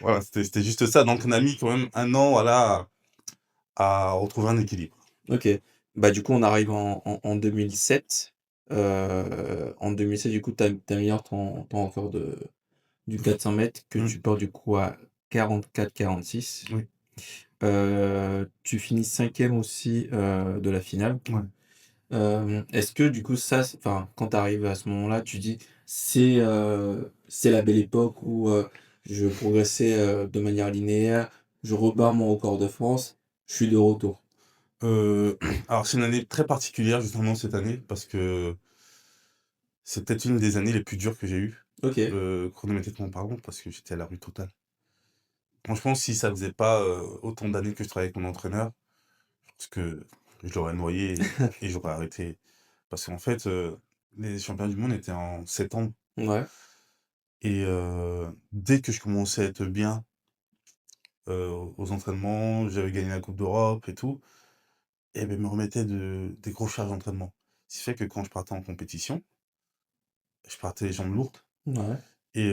Voilà, c'était juste ça, donc on a mis quand même 1 an, voilà, à retrouver un équilibre. OK. Bah, du coup, on arrive en 2007. En 2007, du coup, tu améliores ton record du 400 mètres que Mmh, tu portes, du coup, à 44-46. oui, Tu finis 5e aussi, de la finale. ouais. Est-ce que du coup ça enfin, quand tu arrives à ce moment-là, tu dis: «C'est la belle époque où, je progressais, de manière linéaire, je rebats mon record de France, je suis de retour». Alors c'est une année très particulière justement cette année parce que c'est peut-être une des années les plus dures que j'ai eues, OK. chronométriquement parlant, parce que j'étais à la rue totale. Franchement, si ça faisait pas, autant d'années que je travaillais avec mon entraîneur, je pense que je l'aurais noyé et j'aurais arrêté. Parce qu'en fait, les championnats du monde étaient en septembre Ouais, et dès que je commençais à être bien, aux entraînements, j'avais gagné la coupe d'Europe et tout et beh, me remettait des grosses charges d'entraînement. Ce qui fait que quand je partais en compétition, je partais les jambes lourdes Ouais. Et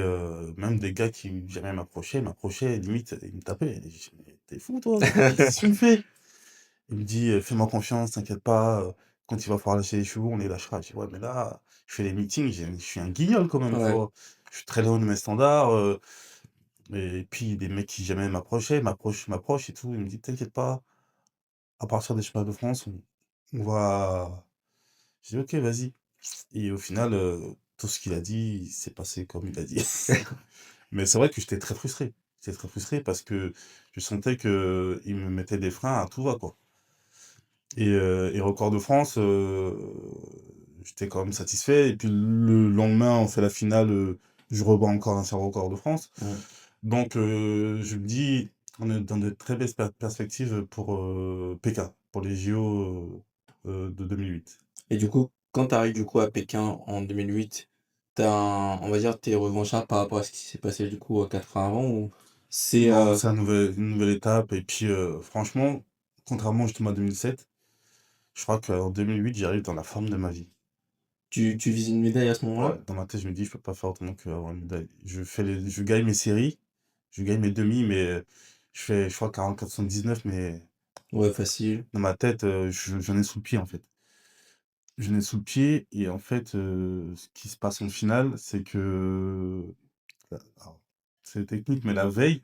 même des gars qui jamais m'approchaient, limite, ils me tapaient. Et je dis: «Mais tu fou toi, gros? Qu'est-ce que tu me fais?» Il me dit: «Fais-moi confiance, t'inquiète pas, quand il va falloir lâcher les chevaux, on les lâchera». Je dis: «Ouais, mais là, je fais les meetings, je suis un guignol quand même, tu Ouais. vois? Je suis très loin de mes standards, et puis des mecs qui jamais m'approchent et tout». Il me dit: «T'inquiète pas, à partir des championnats de France, on va». J'ai dit: «OK, vas-y». Et au final, tout ce qu'il a dit, s'est passé comme il a dit. Mais c'est vrai que j'étais très frustré. J'étais très frustré parce que je sentais qu'il me mettait des freins à tout va, quoi. Et record de France, j'étais quand même satisfait et puis le lendemain, on fait la finale, je rebats encore un seul record de France. Mmh. Donc je me dis, on est dans de très belles perspectives pour, Pékin, pour les JO, de 2008. Et du coup, quand tu arrives du coup à Pékin en 2008, tu on va dire, tu revanchardes par rapport à ce qui s'est passé du coup, 4 ans avant ou c'est, Non, c'est une nouvelle étape et puis, franchement, contrairement justement à 2007, je crois qu'en 2008, j'arrive dans la forme de ma vie. tu vises une médaille à ce moment-là? Ouais, dans ma tête, je me dis: «Je peux pas faire autrement qu'avoir une médaille». Je gagne mes séries, je gagne mes demi, mais, je fais, je crois 44-79, mais Ouais, facile. dans ma tête, j'en ai sous le pied, en fait. J'en ai sous le pied et en fait, ce qui se passe en finale, c'est que, alors, c'est technique, mais la veille,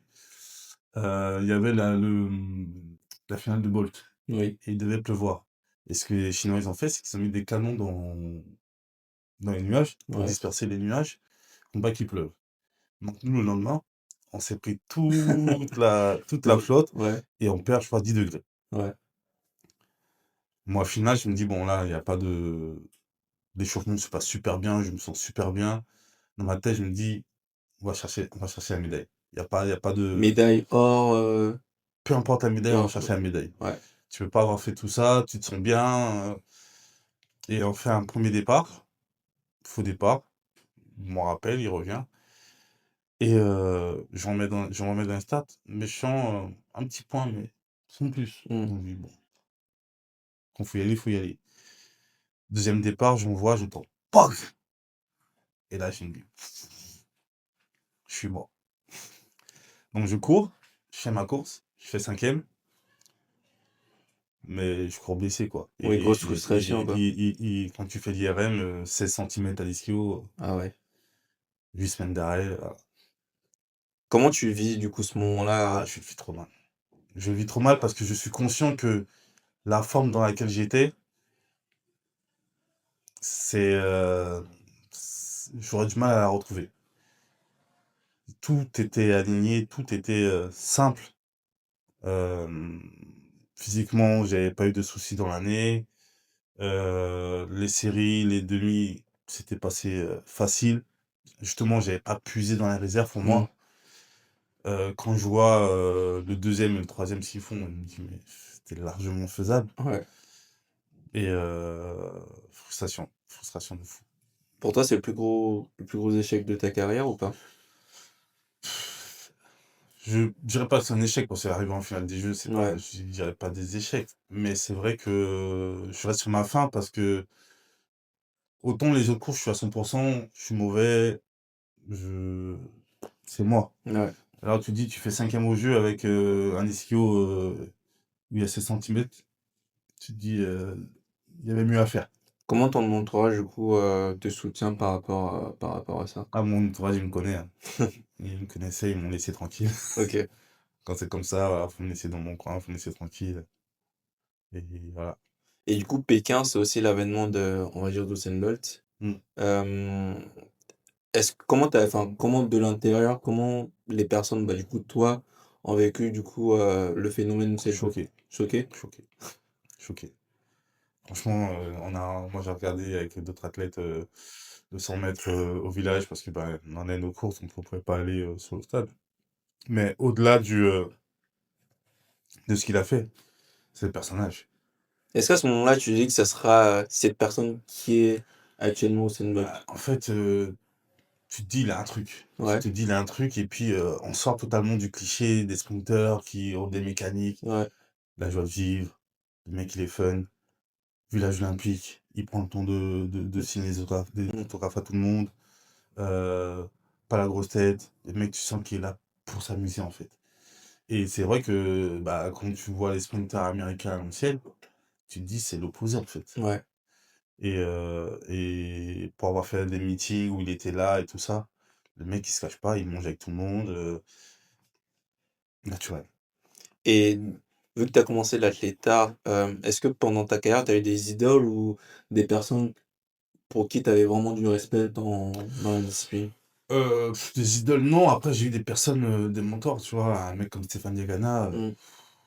il y avait la finale de Bolt Oui, et il devait pleuvoir et ce que les Chinois, ils ont fait, c'est qu'ils ont mis des canons dans les nuages pour ouais. disperser les nuages, pour pas qu'il pleuve. Donc nous, le lendemain, on s'est pris toute la Le flotte ouais, et on perd, je crois, 10 degrés. ouais. Moi, au final, je me dis: «Bon, là, il y a pas l'échauffement se passe super bien, je me sens super bien». Dans ma tête, je me dis: «On va chercher la médaille». Il y a pas de Médaille or, peu importe la médaille, peu on va importe. chercher la médaille. Ouais. Tu peux pas avoir fait tout ça, tu te sens bien, et on fait un premier départ, faux départ, je m'en rappelle, il revient et j'en remets dans les stats, méchant, un petit point, mais sans plus. Mmh. Donc je dis: «Bon, quand faut y aller, il faut y aller». Deuxième départ, j'entends PAF! Et là, je me dis: «Je suis mort». Donc je cours, je fais ma course, je fais 5e, mais je cours blessé, quoi. Oui, Et grosse j'ai et frustration, quoi. quand tu fais l'IRM, 16 centimètres à l'ischio, Ah ouais. 8 semaines d'arrêt, voilà. Comment tu vis du coup ce Ah, moment-là? je le vis trop mal. Je le vis trop mal parce que je suis conscient que la forme dans laquelle j'étais, c'est, j'aurais du mal à la retrouver. Tout était aligné, tout était, simple. Hem, Physiquement, j'avais pas eu de soucis dans l'année. Les séries, les demi, c'était passé, facile. Justement, j'avais pas puisé dans les réserves pour Mmh. moi. Quand je vois, le deuxième et le troisième siphon, je me dis: «Mais c'était largement faisable». Ouais. Et frustration de fou. Pour toi, c'est le plus gros échec de ta carrière ou pas? Je dirais pas que c'est un échec parce qu'arriver en finale des jeux, c'est pas, Ouais, je dirais pas des échecs, mais c'est vrai que je reste sur ma faim parce que autant les autres courses, je suis à 100, je suis mauvais, je c'est moi. ouais. Alors tu dis, tu fais 5e au jeu avec, un ischio, où il y a 16 centimètres, tu te dis, il y avait mieux à faire. Comment ton entourage du coup, te soutient par rapport à ça? Ah, mon entourage, il me connaît, hein. Ils me connaissaient, ils m'ont laissé tranquille. OK. Quand c'est comme ça, voilà, faut me laisser dans mon coin, faut me laisser tranquille et voilà. Et du coup, Pékin, c'est aussi l'avènement de on va dire d'Usain Bolt. Mmh. Hem, est-ce comment de l'intérieur, comment les personnes, bah, du coup toi, ont vécu du coup, le phénomène Usain Bolt? Choqué, Choqué? choqué, choqué. Franchement, moi j'ai regardé avec d'autres athlètes, 200 mètres, au village parce que, bah, on en a nos courses, donc on pouvait pas aller, sur le stade. Mais au-delà de ce qu'il a fait, c'est le personnage. Est-ce qu'à ce moment-là, tu dis que ça sera, cette personne qui est actuellement Usain Bolt? Bah, en fait, tu te dis: «Il a un truc». Tu Ouais, te dis: «Il a un truc» et puis, on sort totalement du cliché des sprinteurs qui ont des mécaniques, ouais, la joie de vivre, le mec il est fun, village olympique, il prend le temps de signer des mmh, autographes à tout le monde. heu, pas la grosse tête. Le mec, tu sens qu'il est là pour s'amuser, en fait. Et c'est vrai que, bah, quand tu vois les sprinters américains à l'ancienne, tu te dis: «C'est l'opposé, en fait». Ouais. Et pour avoir fait des meetings où il était là et tout ça, le mec, il se cache pas, il mange avec tout le monde, naturel. Et vu que tu as commencé l'athlète tard, est-ce que pendant ta carrière, tu as eu des idoles ou des personnes pour qui tu avais vraiment du respect dans la discipline? Des idoles, non. Après, j'ai eu des personnes, des mentors, tu vois? Un mec comme Stéphane Diagana, Mmh,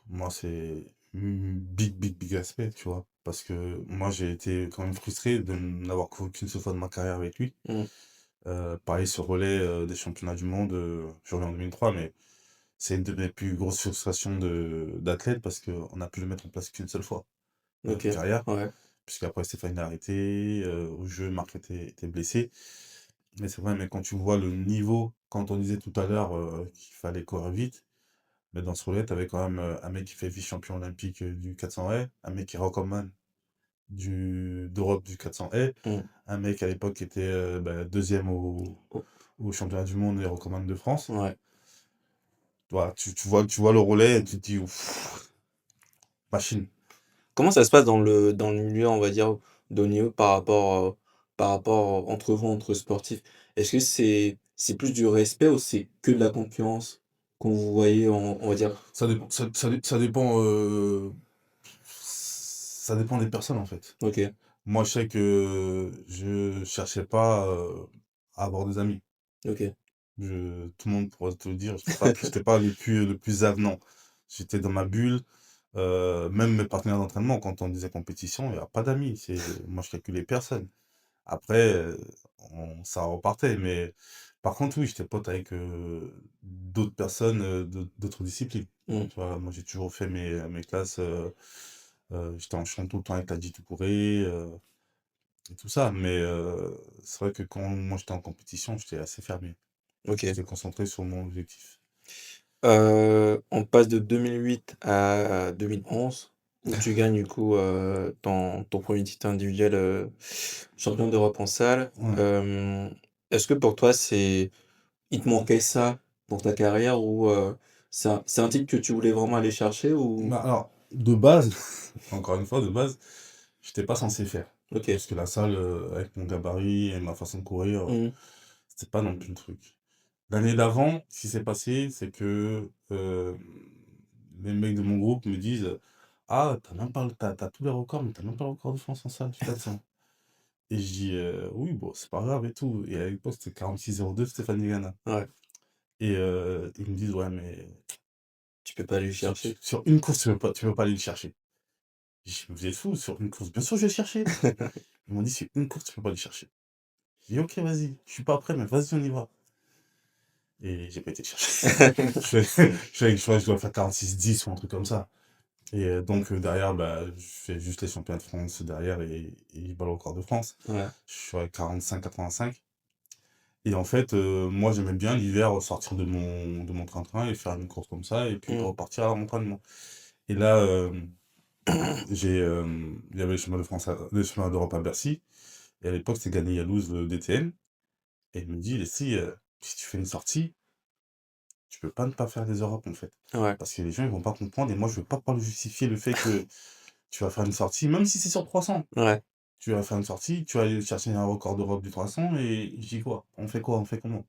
moi, c'est, big, big, big respect, tu vois? Parce que moi, j'ai été quand même frustré de n'avoir couru qu'une seule fois de ma carrière avec lui. mmh, Pareil sur relais, des championnats du monde, je reviens en 2003, mais c'est une de mes plus grosses frustrations d'athlète parce qu'on a pu le mettre en place qu'une seule fois dans OK, notre carrière. ouais, Puisqu'après Stéphane a arrêté, au jeu, Marc était blessé. Mais c'est vrai, mais quand tu vois le niveau, quand on disait tout à l'heure, qu'il fallait courir vite, mais dans ce relais, tu avais quand même, un mec qui fait vice-champion olympique, du 400 haies, un mec qui est recordman d'Europe du 400 haies, mmh. un mec à l'époque qui était, bah, 2e Oh, au championnat du monde et recordman de France. ouais. Voilà, tu vois le relais et tu te dis: «Ouf, machine». Comment ça se passe dans le milieu, on va dire, de haut niveau par rapport entre vous, entre sportifs? Est-ce que c'est plus du respect ou c'est que de la concurrence quand vous voyez, on va dire? Ça dépend des personnes, en fait. OK, Moi, je sais que je cherchais pas, à avoir des amis. OK. Tout le monde pourra te le dire, j'étais pas le plus avenant. J'étais dans ma bulle, même mes partenaires d'entraînement, quand on disait compétition, il y a pas d'amis, moi je calculais personne. Après, ça repartait, mais par contre, oui, j'étais pote avec, d'autres personnes, d'autres disciplines. Mmh, Tu vois? Moi, j'ai toujours fait mes classes, j'étais en chant tout le temps avec Tadji Touré, et tout ça, mais c'est vrai que quand moi j'étais en compétition, j'étais assez fermé. OK. J'étais concentré sur mon objectif. On passe de 2008 à 2011 où tu gagnes du coup, ton 1er titre individuel, champion d'Europe en salle. Ouais. Est-ce que pour toi il te manquait ça pour ta carrière ou, c'est un titre que tu voulais vraiment aller chercher ou? Bah, alors, de base, encore une fois, de base, j'étais pas censé faire. OK. Parce que la salle, avec mon gabarit et ma façon de courir, Mmh. c'était pas non plus le truc. L'année d'avant, ce qui s'est passé, c'est que, les mecs de mon groupe me disent: «Ah, t'as même pas le tu tous les records, mais t'as même pas le record de France en salle du 400». Et je dis: «Oui, bon, c'est pas grave et tout». Et à l'époque, c'était 46,02 Stéphane Ghana. Ouais, Et ils me disent: «Ouais, mais tu peux pas aller le sur chercher. sur une course, tu peux pas aller le chercher». J'ai dit: «Mais vous êtes fous, sur une course, bien sûr je vais le chercher». Ils m'ont dit: «Sur une course, tu peux pas le chercher». J'ai dit: «OK, vas-y, je suis pas prêt, mais vas-y, on y va». Et j'ai pas été le chercher. Je dois faire 46,10 ou un truc comme ça. Et donc derrière, bah, je fais juste les championnats de France derrière et je bats le record de France. Ouais. Je suis à 45-85. Et en fait, moi, j'aimais bien l'hiver sortir de mon train-train et faire une course comme ça et puis Mmh. repartir à l'entraînement. Et là, il y avait le championnat de France le championnat d'Europe à Bercy. Et à l'époque, c'était Gagné Yalouz, le DTN. Et il me dit: «Leslie, si tu fais une sortie, tu peux pas ne pas faire des Europes, en fait. Ouais, Parce que les gens, ils vont pas comprendre et moi, je veux pas pouvoir justifier le fait que tu vas faire une sortie, même si c'est sur 300. ouais, Tu vas faire une sortie, tu vas aller chercher un record d'Europe du 300 et je dis: «Quoi? On fait quoi? On fait comment?»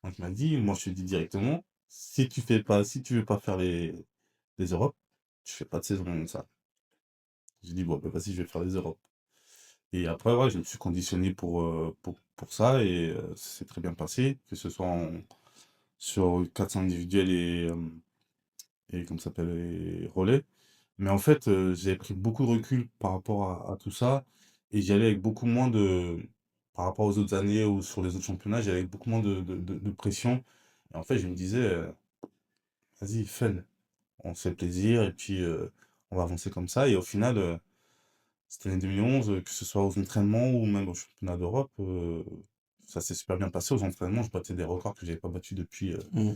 Donc il m'a dit: «Moi, je te dis directement, si tu veux pas faire les Europes, tu fais pas de saison comme ça». J'ai dit: «Bon, bah, vas-y, je vais faire les Europes». Et après, ouais, je me suis conditionné pour ça et ça s'est très bien passé, que ce soit sur 400 individuels et comment ça s'appelle? Et relais. Mais en fait, j'ai pris beaucoup de recul par rapport à tout ça et j'y allais avec beaucoup moins par rapport aux autres années ou sur les autres championnats, j'y allais avec beaucoup moins de pression. Et en fait, je me disais, «Vas-y, fais-le, on se fait plaisir et puis, on va avancer comme ça». Et au final, cette année 2011, que ce soit aux entraînements ou même au championnat d'Europe, ça s'est super bien passé. Aux entraînements, je battais des records que j'avais pas battus mmh.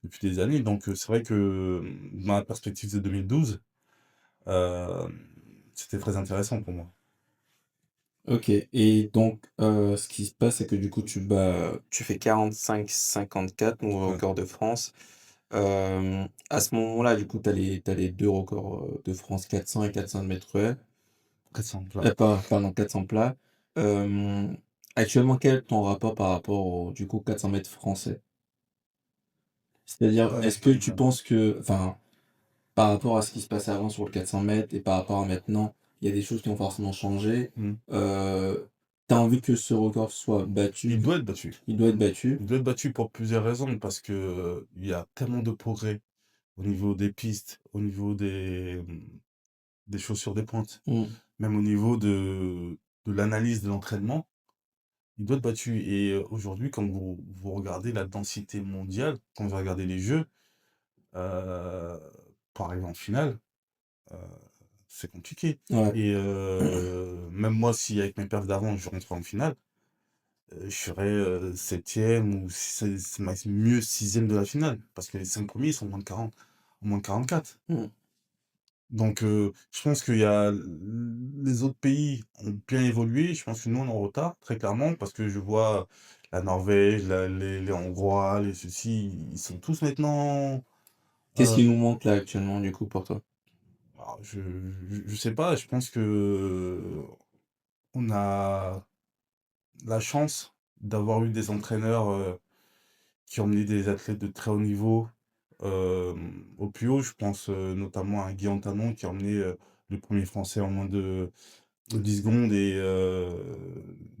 depuis des années. Donc, c'est vrai que, dans la perspective de 2012, Hem, c'était très intéressant pour moi. OK et donc ce qui se passe, c'est que du coup, tu fais 45-54, nouveau Ouais, record de France. À ce moment-là, du coup, tu as les 2 records, de France, 400 et 400 m². 400 plats. Pardon, 400 plats. Hem, Actuellement, quel est ton rapport par rapport au du coup 400 mètres français? C'est-à-dire, est-ce que tu Bon, penses que enfin, par rapport à ce qui se passait avant sur le 400 mètres et par rapport à maintenant, il y a des choses qui ont forcément changé. mmh. Tu as envie que ce record soit Il battu? doit être battu. Il doit être battu? Il doit être battu pour plusieurs raisons, parce que, il y a tellement de progrès au niveau des pistes, au niveau des chaussures des pointes, Mmh. même au niveau de l'analyse de l'entraînement. Il doit être battu et aujourd'hui, quand vous regardez la densité mondiale, quand vous regardez les jeux, heu, pour arriver en finale, heu, c'est compliqué Ouais. et même moi, si avec mes perfs d'avant, je rentrais en finale, je serais, 7e ou c'est max mieux 6e de la finale parce que les 5 premiers ils sont moins de 40, moins de 44. Mmh. Donc je pense qu'il y a les autres pays ont bien évolué. Je pense que nous, on est en retard, très clairement, parce que je vois la Norvège, les Hongrois, les ceux-ci, ils sont tous maintenant, Qu'est-ce heu, qui nous manque là actuellement du coup pour toi? alors je sais pas, je pense que on a la chance d'avoir eu des entraîneurs, qui ont emmené des athlètes de très haut niveau, au plus haut. Je pense, notamment à Guy Antanon qui a emmené, le premier français en moins de 10 secondes et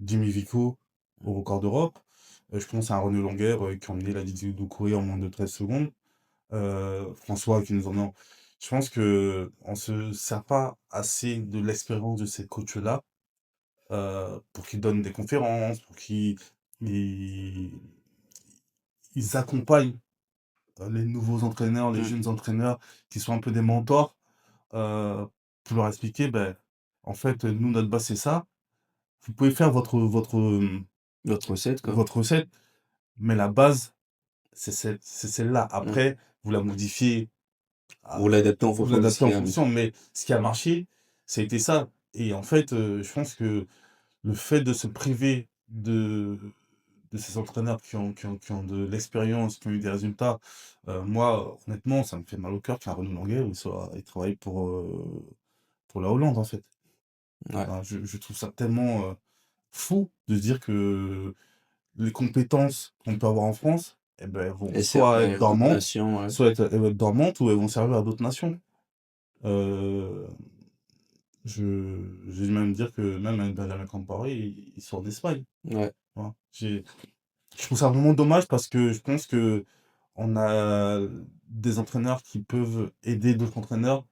Jimmy Vico au record d'Europe. Je pense à un René Longueur, qui a emmené la Didi Doucouré en moins de 13 secondes. François qui nous en je pense qu'on se sert pas assez de l'expérience de ces coachs-là, pour qu'ils donnent des conférences, pour qu'ils ils ils accompagnent, les nouveaux entraîneurs, les Mmh. jeunes entraîneurs qui sont un peu des mentors, heu, pour leur expliquer, ben, en fait, nous notre base c'est ça. Vous pouvez faire Votre recette quoi. votre recette, mais la base, c'est celle-là. Mmh. Après, vous la modifiez, Vous ah, l'adaptez en vous fonction de ce l'adaptez qu'il en y a. fonction, mais ce qui a marché, ça a été ça et en fait, je pense que le fait de se priver de ces entraîneurs qui ont de l'expérience, qui ont eu des résultats, moi, honnêtement, ça me fait mal au cœur qu'un Renaud Languet, il travaille pour la Hollande, en fait. Ouais. Enfin, je trouve ça tellement, fou de se dire que les compétences qu'on peut avoir en France, eh ben, elles vont Et c'est dans soit être les autres dormantes, nations, ouais. elles vont être dormantes ou elles vont servir à d'autres nations. Heu, j'ai dû même dire que même un Benjamin Compaoré, il sort d'Espagne, Ouais. tu vois? Je trouve ça vraiment dommage parce que je pense qu'on a des entraîneurs qui peuvent aider d'autres entraîneurs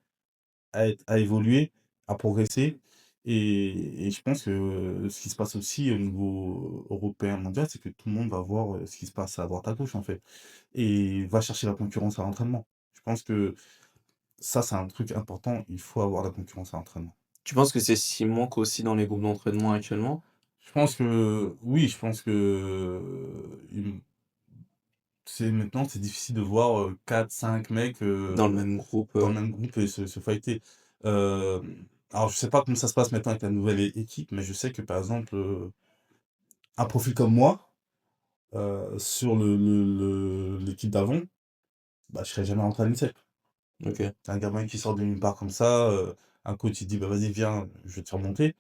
à évoluer, à progresser et je pense que ce qui se passe aussi au niveau européen, mondial, c'est que tout le monde va voir, ce qui se passe à droite à gauche, en fait et va chercher la concurrence à l'entraînement. Je pense que ça, c'est un truc important, il faut avoir la concurrence à l'entraînement. Tu penses que c'est ce qui manque aussi dans les groupes d'entraînement actuellement? Je pense que oui, je pense que, c'est maintenant, c'est difficile de voir, 4-5 mecs, Dans le même groupe, dans le même groupe et se fighter. Alors je sais pas comment ça se passe maintenant avec la nouvelle équipe, mais je sais que par exemple, un profil comme moi, sur l'équipe d'avant, bah, je serais jamais rentré à l'INSEP. OK. Un gamin qui sort de nulle part comme ça, un coach il dit: «Bah, vas-y viens, je vais te faire monter»,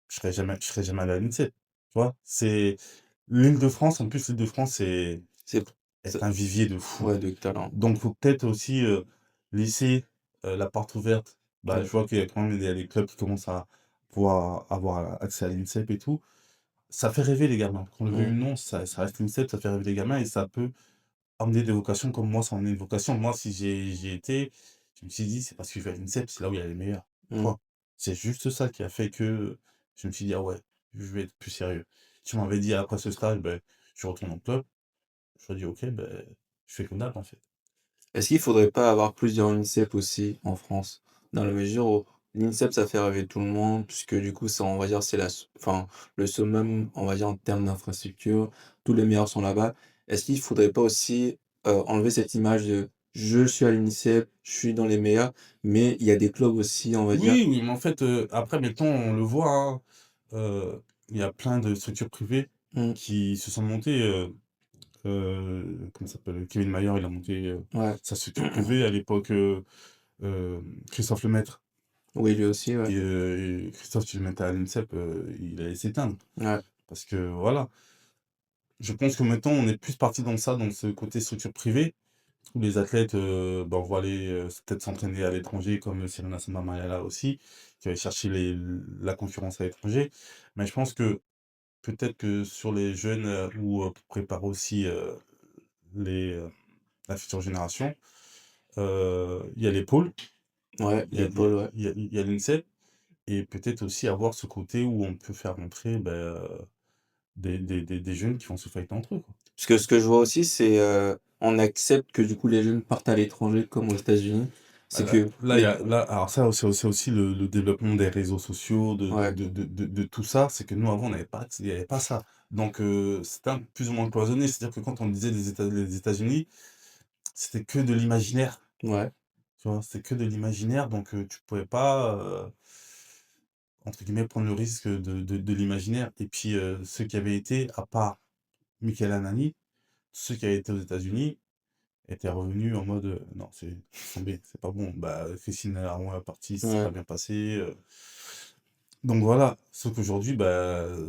je serais jamais allé à l'INSEP, tu vois? C'est l'Île-de-France, en plus l'Île-de-France C'est est c'est un vivier de fou. ouais, de talent. Donc faut peut-être aussi, laisser, la porte ouverte. Bah, Ouais. je vois qu'il y a quand même des clubs qui commencent à pouvoir avoir accès à l'INSEP et tout. Ça fait rêver les gamins. Qu'on le veuille ou Mmh. non, ça reste l'INSEP, ça fait rêver les gamins et ça peut emmener des vocations comme moi, ça a emmené une vocation. Moi, si j'y ai été, je me suis dit: «C'est parce que je vais à l'INSEP, c'est là où il y a les meilleurs». Mmh. Point. C'est juste ça qui a fait que je me suis dit: «Ah ouais, je vais être plus sérieux». Tu m'avais dit après ce stage, beh, je retourne en club. J'aurais dit: «OK, beh, je fais comme d'hab, en fait». Est-ce qu'il faudrait pas avoir plusieurs INSEP aussi en France? Dans la mesure où l'INSEP, ça fait rêver tout le monde, puisque du coup, ça, on va dire, c'est enfin, le summum, on va dire, en termes d'infrastructure. Tous les meilleurs sont là-bas. Est-ce qu'il faudrait pas aussi enlever cette image de je suis à l'INSEP, je suis dans les meilleurs, mais il y a des clubs aussi, on va dire. Oui, oui, mais en fait, après maintenant on le voit, hein, il y a plein de structures privées Mmh. qui se sont montées, comment ça s'appelle? Kevin Mayer, il a monté, Ouais. sa structure privée à l'époque, Christophe Lemaître Oui, lui aussi, ouais. et Christophe, tu le mettais à l'INSEP, il allait s'éteindre Ouais. parce que voilà. Je pense que maintenant, on est plus parti dans ça, dans ce côté structure privée, où les athlètes, on va aller, peut-être s'entraîner à l'étranger comme Serena Samba aussi, qui va chercher la concurrence à l'étranger. Mais je pense que peut-être que sur les jeunes, ou pour préparer aussi, les, la future génération, il y a les pôles, Ouais, il y a l'épaule, ouais. il y a l'INSEP et peut-être aussi avoir ce côté où on peut faire rentrer, des jeunes qui vont se fighter entre eux, quoi. Parce que ce que je vois aussi, c'est, on accepte que du coup les jeunes partent à l'étranger comme aux États-Unis. Bah, C'est que là, il y les a là, alors ça, c'est aussi le développement des réseaux sociaux, ouais, de tout ça. C'est que nous, avant, on n'avait pas il y avait pas ça. Donc c'était un plus ou moins cloisonné. C'est-à-dire que quand on disait les États-Unis, c'était que de l'imaginaire, ouais, tu vois? C'était que de l'imaginaire, donc tu pouvais pas, entre guillemets, «prendre le risque» de l'imaginaire et puis, ceux qui avaient été, à part Michael Anani, ceux qui avaient été aux États-Unis étaient revenus en mode, «Non, c'est laisse tomber, c'est pas bon». Bah, Christine Armand est partie, c'est pas ouais, bien passé, donc voilà. Sauf qu'aujourd'hui,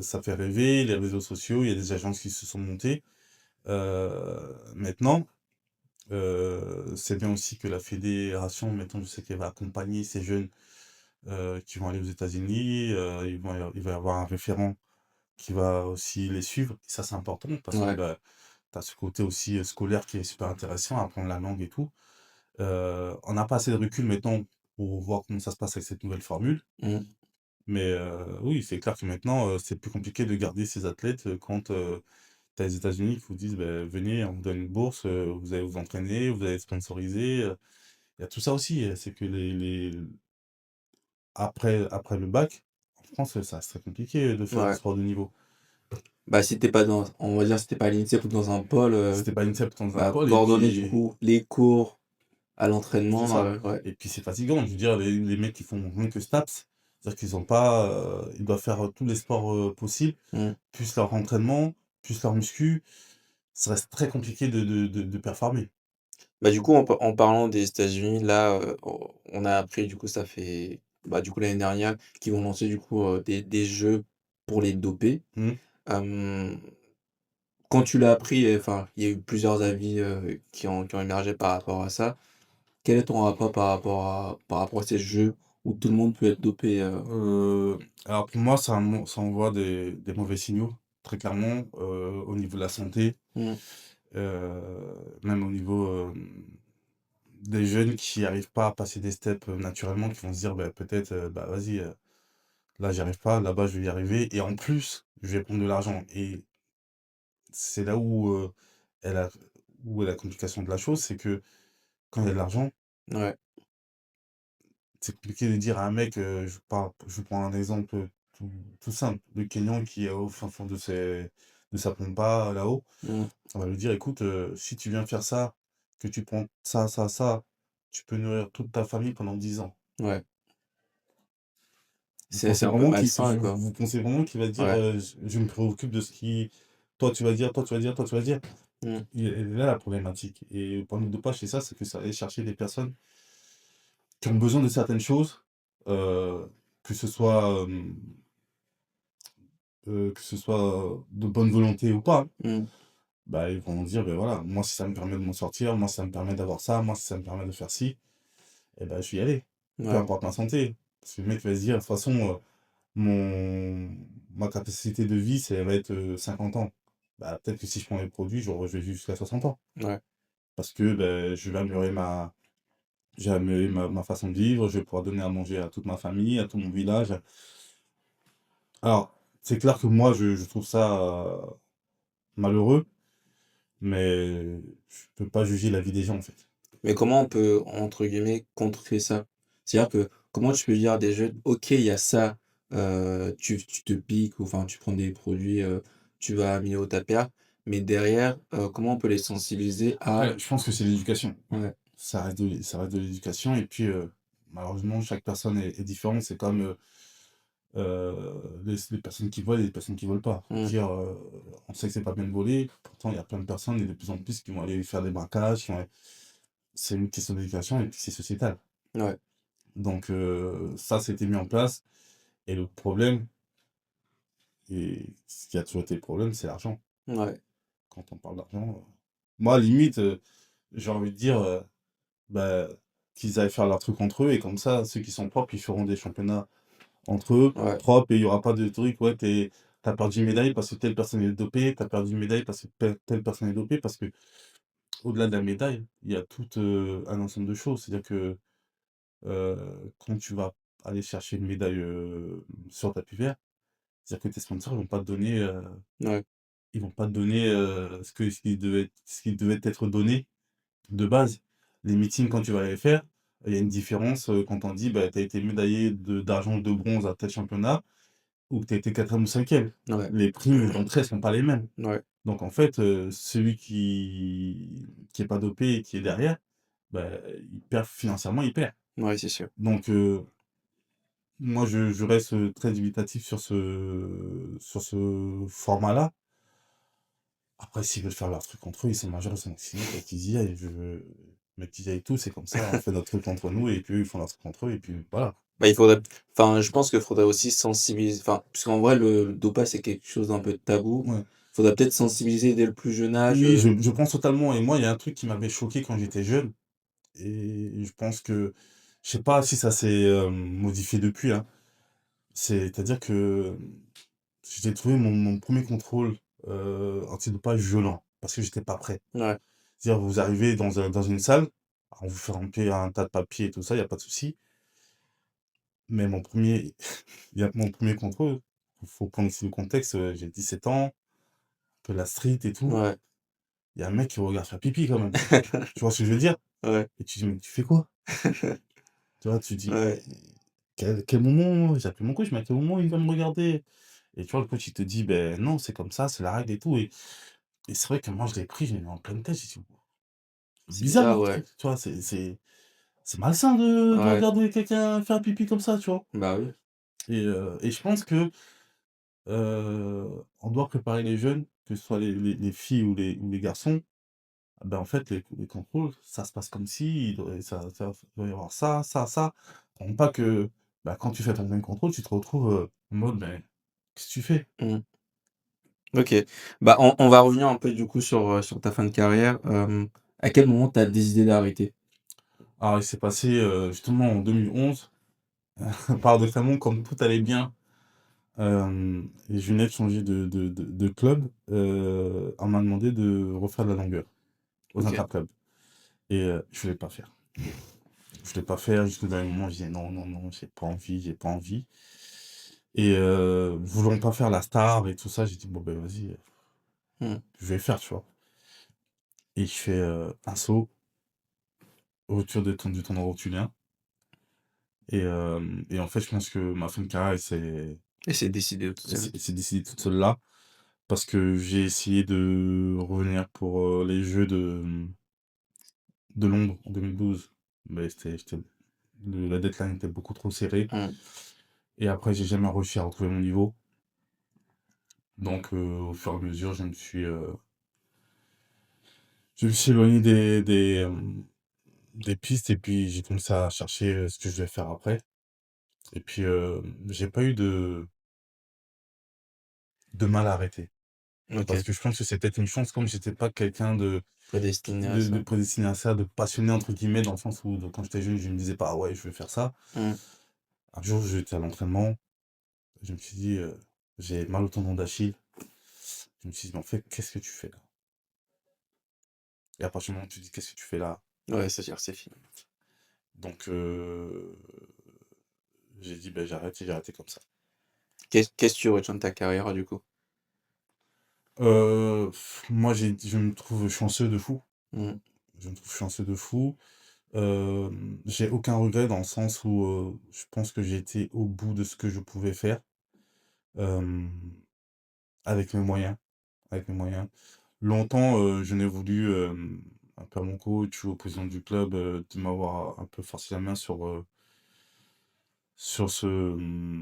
ça fait rêver, les réseaux sociaux, il y a des agences qui se sont montées. Maintenant, c'est bien aussi que la fédération, maintenant, je sais qu'elle va accompagner ces jeunes, qui vont aller aux États-Unis, il va y avoir un référent qui va aussi les suivre. Et ça, c'est important parce que, ouais, tu as ce côté aussi, scolaire qui est super intéressant, apprendre la langue et tout. On n'a pas assez de recul maintenant pour voir comment ça se passe avec cette nouvelle formule. mmh, Mais oui, c'est clair que maintenant, c'est plus compliqué de garder ces athlètes, quand, tu as les États-Unis qui vous disent: «Beh, venez, on vous donne une bourse, vous allez vous entraîner, vous allez être sponsorisé», il y a tout ça aussi, c'est que après le bac, en France, ça reste très compliqué de faire du ouais. sport de niveau. Bah, si tu pas dans on va dire si tu pas à l'INSEP ou dans un pôle, Si tu pas INSEP dans un bah, pôle et coordonner du puis coup les cours à c'est l'entraînement, ça. ouais, Et puis c'est fatigant, je veux dire les mecs qui font rien que STAPS, c'est-à-dire qu'ils ont pas, ils doivent faire, tous les sports, possibles, mmh. plus leur entraînement, plus leur muscu, ça reste très compliqué de performer. Bah, du coup, en parlant des États-Unis, là, on a appris, du coup, ça fait, bah, du coup, l'année dernière, qu'ils vont lancer, du coup, des jeux pour les doper. Mmh. Hem, Quand tu l'as appris, enfin, il y a eu plusieurs avis, qui ont émergé par rapport à ça. Quel est ton rapport par rapport à ces jeux où tout le monde peut être dopé, Alors pour moi, ça envoie des mauvais signaux, très clairement, au niveau de la santé, Mmh, même au niveau, des jeunes qui arrivent pas à passer des steps, naturellement, qui vont se dire: «Bah, peut-être, vas-y, là j'y arrive pas, là-bas je vais y arriver et en plus, je vais prendre de l'argent» et c'est là est la où est la complication de la chose, c'est que quand il y a de l'argent, ouais, c'est compliqué de dire à un mec, je prends un exemple, tout simple, le Kényan qui est au fin fond de sa pampa là-haut, mmh, on va lui dire: «Écoute, si tu viens faire ça, que tu prends ça, ça, ça, tu peux nourrir toute ta famille pendant 10 ans». ouais. Vous C'est pensez un peu vraiment qu'il malsain, quoi. vous pensez vraiment qu'il va dire, Ouais, «Je me préoccupe de ce qui toi tu vas dire, toi tu vas dire, toi tu vas dire». mmh, Et elle est là la problématique et pour le dopage, c'est ça, c'est que ça va aller chercher des personnes qui ont besoin de certaines choses, heu, que ce soit, que ce soit de bonne volonté ou pas, hein. mmh, Bah, ils vont dire: «Beh, voilà, moi si ça me permet de m'en sortir, moi si ça me permet d'avoir ça, moi si ça me permet de faire ci, et ben je vais y aller, peu ouais, importe ma santé». Parce que le mec va se dire: «De toute façon, mon ma capacité de vie, ça va être, 50 ans». Bah, peut-être que si je prends les produits, je vais vivre jusqu'à 60 ans. ouais, Parce que, je vais améliorer ma façon de vivre, je vais pouvoir donner à manger à toute ma famille, à tout mon village. Alors, c'est clair que moi, je trouve ça, malheureux, mais je peux pas juger la vie des gens, en fait. mais comment on peut, entre guillemets, «contrer» ça? C'est-à-dire que, comment tu peux dire à des jeunes: «OK, il y a ça, tu te piques ou enfin, tu prends des produits, tu vas améliorer ta perte», mais derrière, comment on peut les sensibiliser à Après, je pense que c'est l'éducation. ouais, Ça reste de l'éducation et puis, malheureusement, chaque personne est différente. C'est comme, les personnes qui volent et les personnes qui volent pas. Dire, on sait que c'est pas bien de voler, pourtant il y a plein de personnes et de plus en plus qui vont aller faire des braquages, c'est une question d'éducation et puis c'est sociétal. Ouais. Donc ça, c'était mis en place. Et le problème, et ce qui a toujours été le problème, c'est l'argent. Ouais. Quand on parle d'argent, moi, limite, j'ai envie de dire, bah, qu'ils aillent faire leur truc entre eux et comme ça, ceux qui sont propres, ils feront des championnats entre eux, Ouais. propres, et il n'y aura pas de truc, ouais, t'as perdu une médaille parce que telle personne est dopée, t'as perdu une médaille parce que telle personne est dopée, parce que au-delà de la médaille, il y a tout un ensemble de choses. C'est-à-dire que quand tu vas aller chercher une médaille sur tapis vert, c'est-à-dire que tes sponsors, ils vont pas te donner, Ouais. ils vont pas te donner ce qui devait être donné de base. Les meetings, quand tu vas les faire, il y a une différence quand on dit bah, tu as été médaillé d'argent ou de bronze à tel championnat ou que tu as été quatrième ou cinquième. Ouais. Les primes d'entrée sont pas les mêmes. Ouais. Donc en fait, celui qui est pas dopé et qui est derrière, bah, il perd financièrement, il perd. Ouais, c'est sûr. Donc moi, je reste très dubitatif sur ce format-là. Après, s'ils veulent faire leur truc entre eux, ils sont majeurs, ils sont vaccinés, qu'ils y aillent. Mais qu'ils y aillent tous, c'est comme ça, on fait notre truc entre nous, et puis eux, ils font leur truc entre eux, et puis voilà. Bah, il faudrait enfin, je pense qu'il faudrait aussi sensibiliser enfin, parce qu'en vrai, le dopage, c'est quelque chose d'un peu tabou. Ouais. Faudrait peut-être sensibiliser dès le plus jeune âge, Oui, je pense totalement. Et moi, il y a un truc qui m'avait choqué quand j'étais jeune, et je pense que, je sais pas si ça s'est modifié depuis, hein. C'est-à-dire que j'ai trouvé mon premier contrôle antidopage violent, parce que j'étais pas prêt. Ouais. C'est-à-dire, vous arrivez dans une salle, on vous fait remplir un tas de papiers et tout ça, il n'y a pas de souci. Mais mon premier contrôle, il faut prendre ici le contexte, j'ai 17 ans, un peu la street et tout. Ouais. Il y a un mec qui regarde faire pipi quand même. Tu vois ce que je veux dire? Ouais. Et tu dis, mais tu fais quoi? Tu vois, tu dis, Ouais. quel moment, j'ai appelé mon coach, mais à quel moment il va me regarder? Et tu vois, le coach, il te dit, ben non, c'est comme ça, c'est la règle et tout. Et c'est vrai que moi, je l'ai pris, je l'ai mis en pleine tête, j'ai dit, c'est C'est bizarre bizarre, votre ouais. truc, tu vois, c'est malsain de Ouais. regarder quelqu'un faire pipi comme ça, tu vois. Bah, oui. Et je pense que on doit préparer les jeunes, que ce soit les filles ou les garçons. Ben, en fait, les contrôles, ça se passe comme si, il doit y avoir ça, ça, ça. Pour pas que bah, quand tu fais ton premier contrôle, tu te retrouves en mode, ben, qu'est-ce que tu fais? Mmh. OK. Bah, on va revenir un peu du coup sur ta fin de carrière. À quel moment tu as décidé d'arrêter? Alors, il s'est passé justement en 2011, paradoxalement, comme tout allait bien, et je venais de changer de club, on m'a demandé de refaire de la longueur aux OK. interclubs. Et je voulais pas faire. Je voulais pas faire, jusqu'au dernier moment, je disais: «Non, non, non, j'ai pas envie, j'ai pas envie». Et voulant pas faire la star et tout ça, j'ai dit: «Bon, ben, vas-y, Mmh. je vais faire», tu vois? Et je fais un saut, rupture du tendon rotulien, et en fait, je pense que ma fin de carrière, Et c'est décidé tout seul. elle s'est décidée toute seule là, parce que j'ai essayé de revenir pour les Jeux de Londres en 2012, mais la deadline était beaucoup trop serrée, Mmh. et après, j'ai jamais réussi à retrouver mon niveau. Donc, au fur et à mesure, je me suis éloigné des pistes, et puis j'ai commencé à chercher ce que je vais faire après. Et puis, j'ai pas eu de mal à arrêter. Parce OK. que je pense que c'est peut-être une chance, comme j'étais pas quelqu'un Prédestiné à de ça. prédestiné à ça, de passionné, entre guillemets, dans le sens où, quand j'étais jeune, je me disais pas, ah ouais, je veux faire ça. Mmh. Un jour, j'étais à l'entraînement, je me suis dit, j'ai mal au tendon d'Achille. Je me suis dit, mais en fait, qu'est-ce que tu fais là? Et à partir du moment où tu dis, qu'est-ce que tu fais là? Ouais, c'est-à-dire c'est fini. Donc, j'ai dit, ben, j'arrête, et j'ai arrêté comme ça. Qu'est-ce que tu retiens de ta carrière, du coup? Moi, je me trouve chanceux de fou. Mmh. Je me trouve chanceux de fou. J'ai aucun regret dans le sens où, je pense que j'ai été au bout de ce que je pouvais faire, hem, avec mes moyens, avec mes moyens. Longtemps, je n'ai voulu, un peu à mon coach ou au président du club, de m'avoir un peu forcé la main sur ce,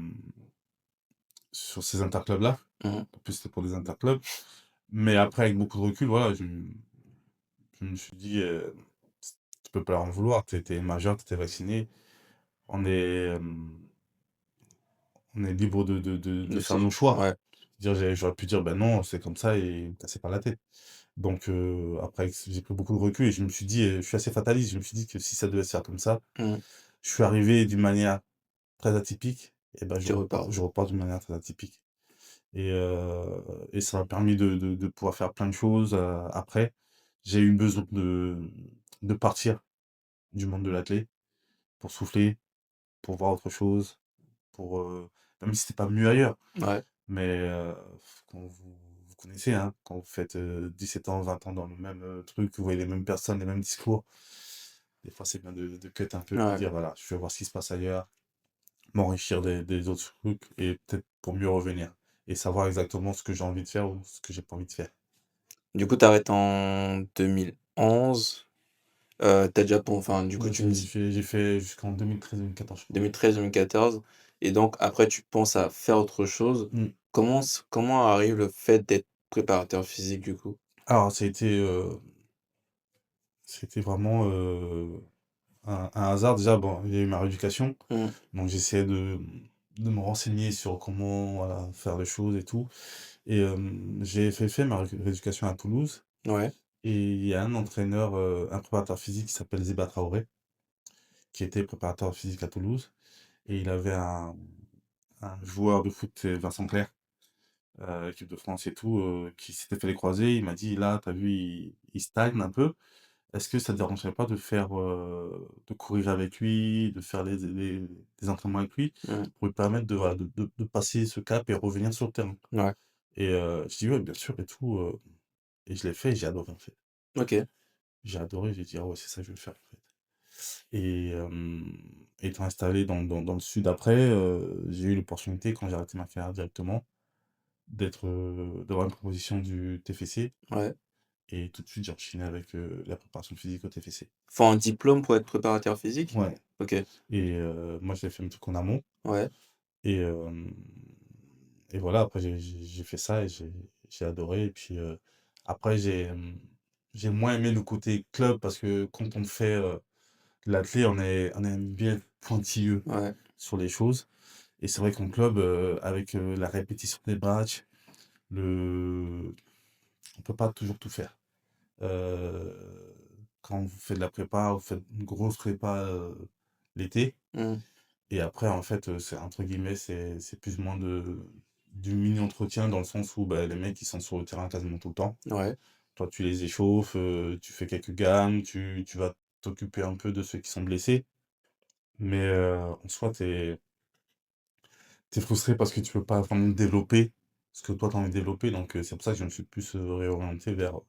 sur ces interclubs-là. Mmh. En plus, c'était pour des interclubs. Mais après, avec beaucoup de recul, voilà, je me suis dit, tu peux pas leur en vouloir, tu étais majeur, tu étais vacciné. On est, on est libre de De faire se nos choix. Ouais, J'aurais pu dire, ben non, c'est comme ça et me casser pas la tête. Donc, après, j'ai pris beaucoup de recul et je me suis dit, je suis assez fataliste, je me suis dit que si ça devait se faire comme ça, mmh, je suis arrivé d'une manière très atypique, et ben tu repars. je repars d'une manière très atypique. Et, ça m'a permis de pouvoir faire plein de choses après. J'ai eu besoin de partir du monde de l'athlé pour souffler, pour voir autre chose, pour, même si c'était pas mieux ailleurs. Ouais, Mais quand vous connaissez, hein, quand vous faites 17 ans, 20 ans dans le même truc, vous voyez les mêmes personnes, les mêmes discours, des fois c'est bien de cut un peu, de ouais. dire voilà, je vais voir ce qui se passe ailleurs, m'enrichir des autres trucs et peut-être pour mieux revenir et savoir exactement ce que j'ai envie de faire ou ce que j'ai pas envie de faire. Du coup, tu arrêtes en 2011. Tu déjà enfin, du coup, Ouais, tu me dis j'ai fait jusqu'en 2013-2014, je crois. 2013-2014 et donc après tu penses à faire autre chose. Mmh. Comment arrive le fait d'être préparateur physique, du coup? Alors c'était vraiment, un hasard. Déjà, bon, il y a eu ma rééducation, Mmh, donc j'essayais de me renseigner sur comment, voilà, faire les choses et tout et j'ai fait ma rééducation à Toulouse ouais, et il y a un entraîneur, un préparateur physique qui s'appelle Zeba Traoré, qui était préparateur physique à Toulouse et il avait un joueur de foot, c'est Vincent Clerc, équipe de France et tout, qui s'était fait les croisés. Il m'a dit: «Là, tu as vu, il stagne un peu. Est-ce que ça te dérangerait pas de faire, de courir avec lui, de faire des entraînements avec lui, mmh, pour lui permettre de, voilà, de passer ce cap et revenir sur le terrain?» ouais, Et je dis: «Ouais, bien sûr et tout», et je l'ai fait et j'ai adoré, en fait. OK, J'ai adoré, j'ai dit: «Ah ouais, c'est ça que je veux faire, en fait». Et étant installé dans le sud après, j'ai eu l'opportunité, quand j'ai arrêté ma carrière directement, d'avoir une proposition du TFC ouais. et tout de suite j'ai enchaîné avec, la préparation physique au TFC. Faut un diplôme pour être préparateur physique? Ouais. OK, Et moi j'ai fait un truc en amont ouais, et voilà, après j'ai fait ça et j'ai adoré et puis, après j'ai moins aimé le côté club parce que quand on fait, de l'athlé, on aime bien être pointilleux ouais, sur les choses et c'est vrai qu'en club, avec, la répétition des matchs, le on peut pas toujours tout faire. Heu, Quand vous faites de la prépa, vous faites une grosse prépa, l'été. mmh, Et après, en fait, c'est entre guillemets, c'est plus ou moins du mini entretien dans le sens où, bah, les mecs, ils sont sur le terrain quasiment tout le temps. ouais. Toi, tu les échauffes, tu fais quelques gammes, tu vas t'occuper un peu de ceux qui sont blessés. Mais, en soi, tu es frustré parce que tu peux pas vraiment développer ce que toi, tu as envie de développer. Donc, c'est pour ça que je me suis plus, réorienté vers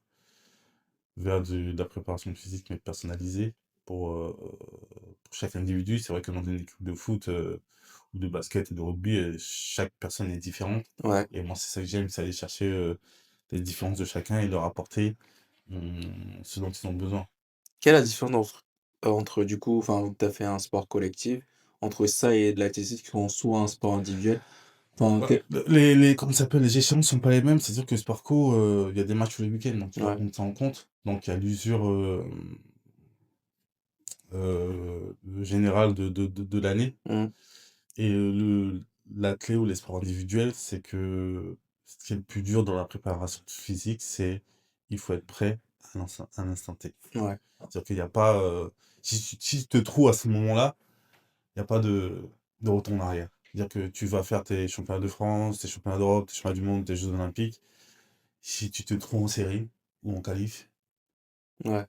de la préparation physique, mais personnalisée pour chaque individu. C'est vrai que dans une équipe de foot, ou de basket et de rugby, chaque personne est différente Ouais. et moi, c'est ça que j'aime, c'est aller chercher, les différences de chacun et leur apporter, ce dont ils ont besoin. Quelle est la différence entre du coup, enfin, vu que tu as fait un sport collectif, entre ça et de l'athlétisme qui sont soit un sport individuel? Enfin, Bah, quel comment ça s'appelle? Les échéances sont pas les mêmes, c'est-à-dire que sport co, il y a des matchs tous les week-ends, donc tu dois ouais, prendre ça en compte. Donc il y a l'usure, générale de l'année. mmh, Et la clé ou les sports individuels, c'est que ce qui est le plus dur dans la préparation physique, c'est il faut être prêt à l'instant T. ouais, C'est-à-dire qu'il y a pas, si tu te trouves à ce moment-là, il y a pas de retour en arrière. C'est-à-dire que tu vas faire tes championnats de France, tes championnats d'Europe, tes championnats du monde, tes jeux olympiques. Si tu te trouves en série ou en qualif, ouais,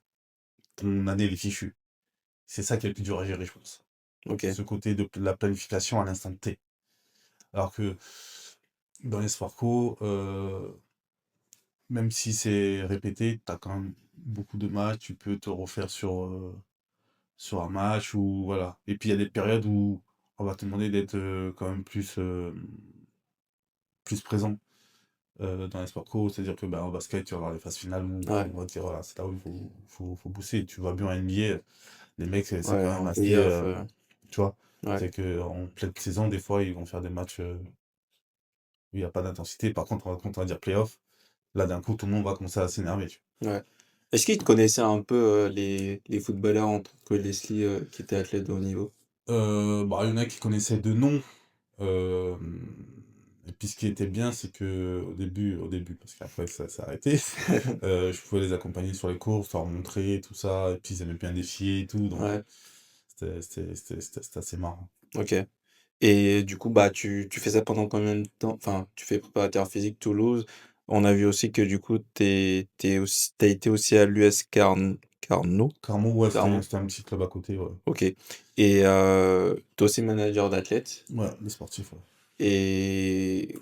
ton année elle est fichue. C'est ça qui est le plus dur à gérer, je pense. OK, Ce côté de la planification à l'instant T. Alors que dans les sports co, même si c'est répété, tu as quand même beaucoup de matchs, tu peux te refaire sur un match ou voilà. Et puis il y a des périodes où on va te demander d'être, quand même plus présent, dans les sports co. C'est-à-dire que, bah, en basket, tu vas avoir les phases finales où ouais, on va te dire: «Voilà, c'est là où il faut booster». Tu vois bien en NBA, les mecs, c'est ouais, quand même en assez, playoff, tu vois? ouais, C'est qu'en pleine saison, des fois, ils vont faire des matchs, où il y a pas d'intensité. Par contre, quand on va dire play-off, là, d'un coup, tout le monde va commencer à s'énerver, tu Ouais. Est-ce qu'ils te connaissaient un peu, les footballeurs en tant que Leslie, qui étaient athlètes de haut niveau? Bah, il y en a qui connaissaient de nom, et puis ce qui était bien, c'est qu'au début, parce qu'après ça s'est arrêté, je pouvais les accompagner sur les courses, leur montrer tout ça, et puis ils aimaient bien défier et tout, donc Ouais, c'était assez marrant. OK. Et du coup, bah, tu fais ça pendant combien de temps? Enfin, tu fais préparateur physique Toulouse. On a vu aussi que du coup, t'as été aussi à l'US Carnot? Carmo, ouais, c'était Clermont? c'était un petit club à côté, ouais. OK. Et tu aussi manager d'athlètes Ouais, les sportifs, ouais. et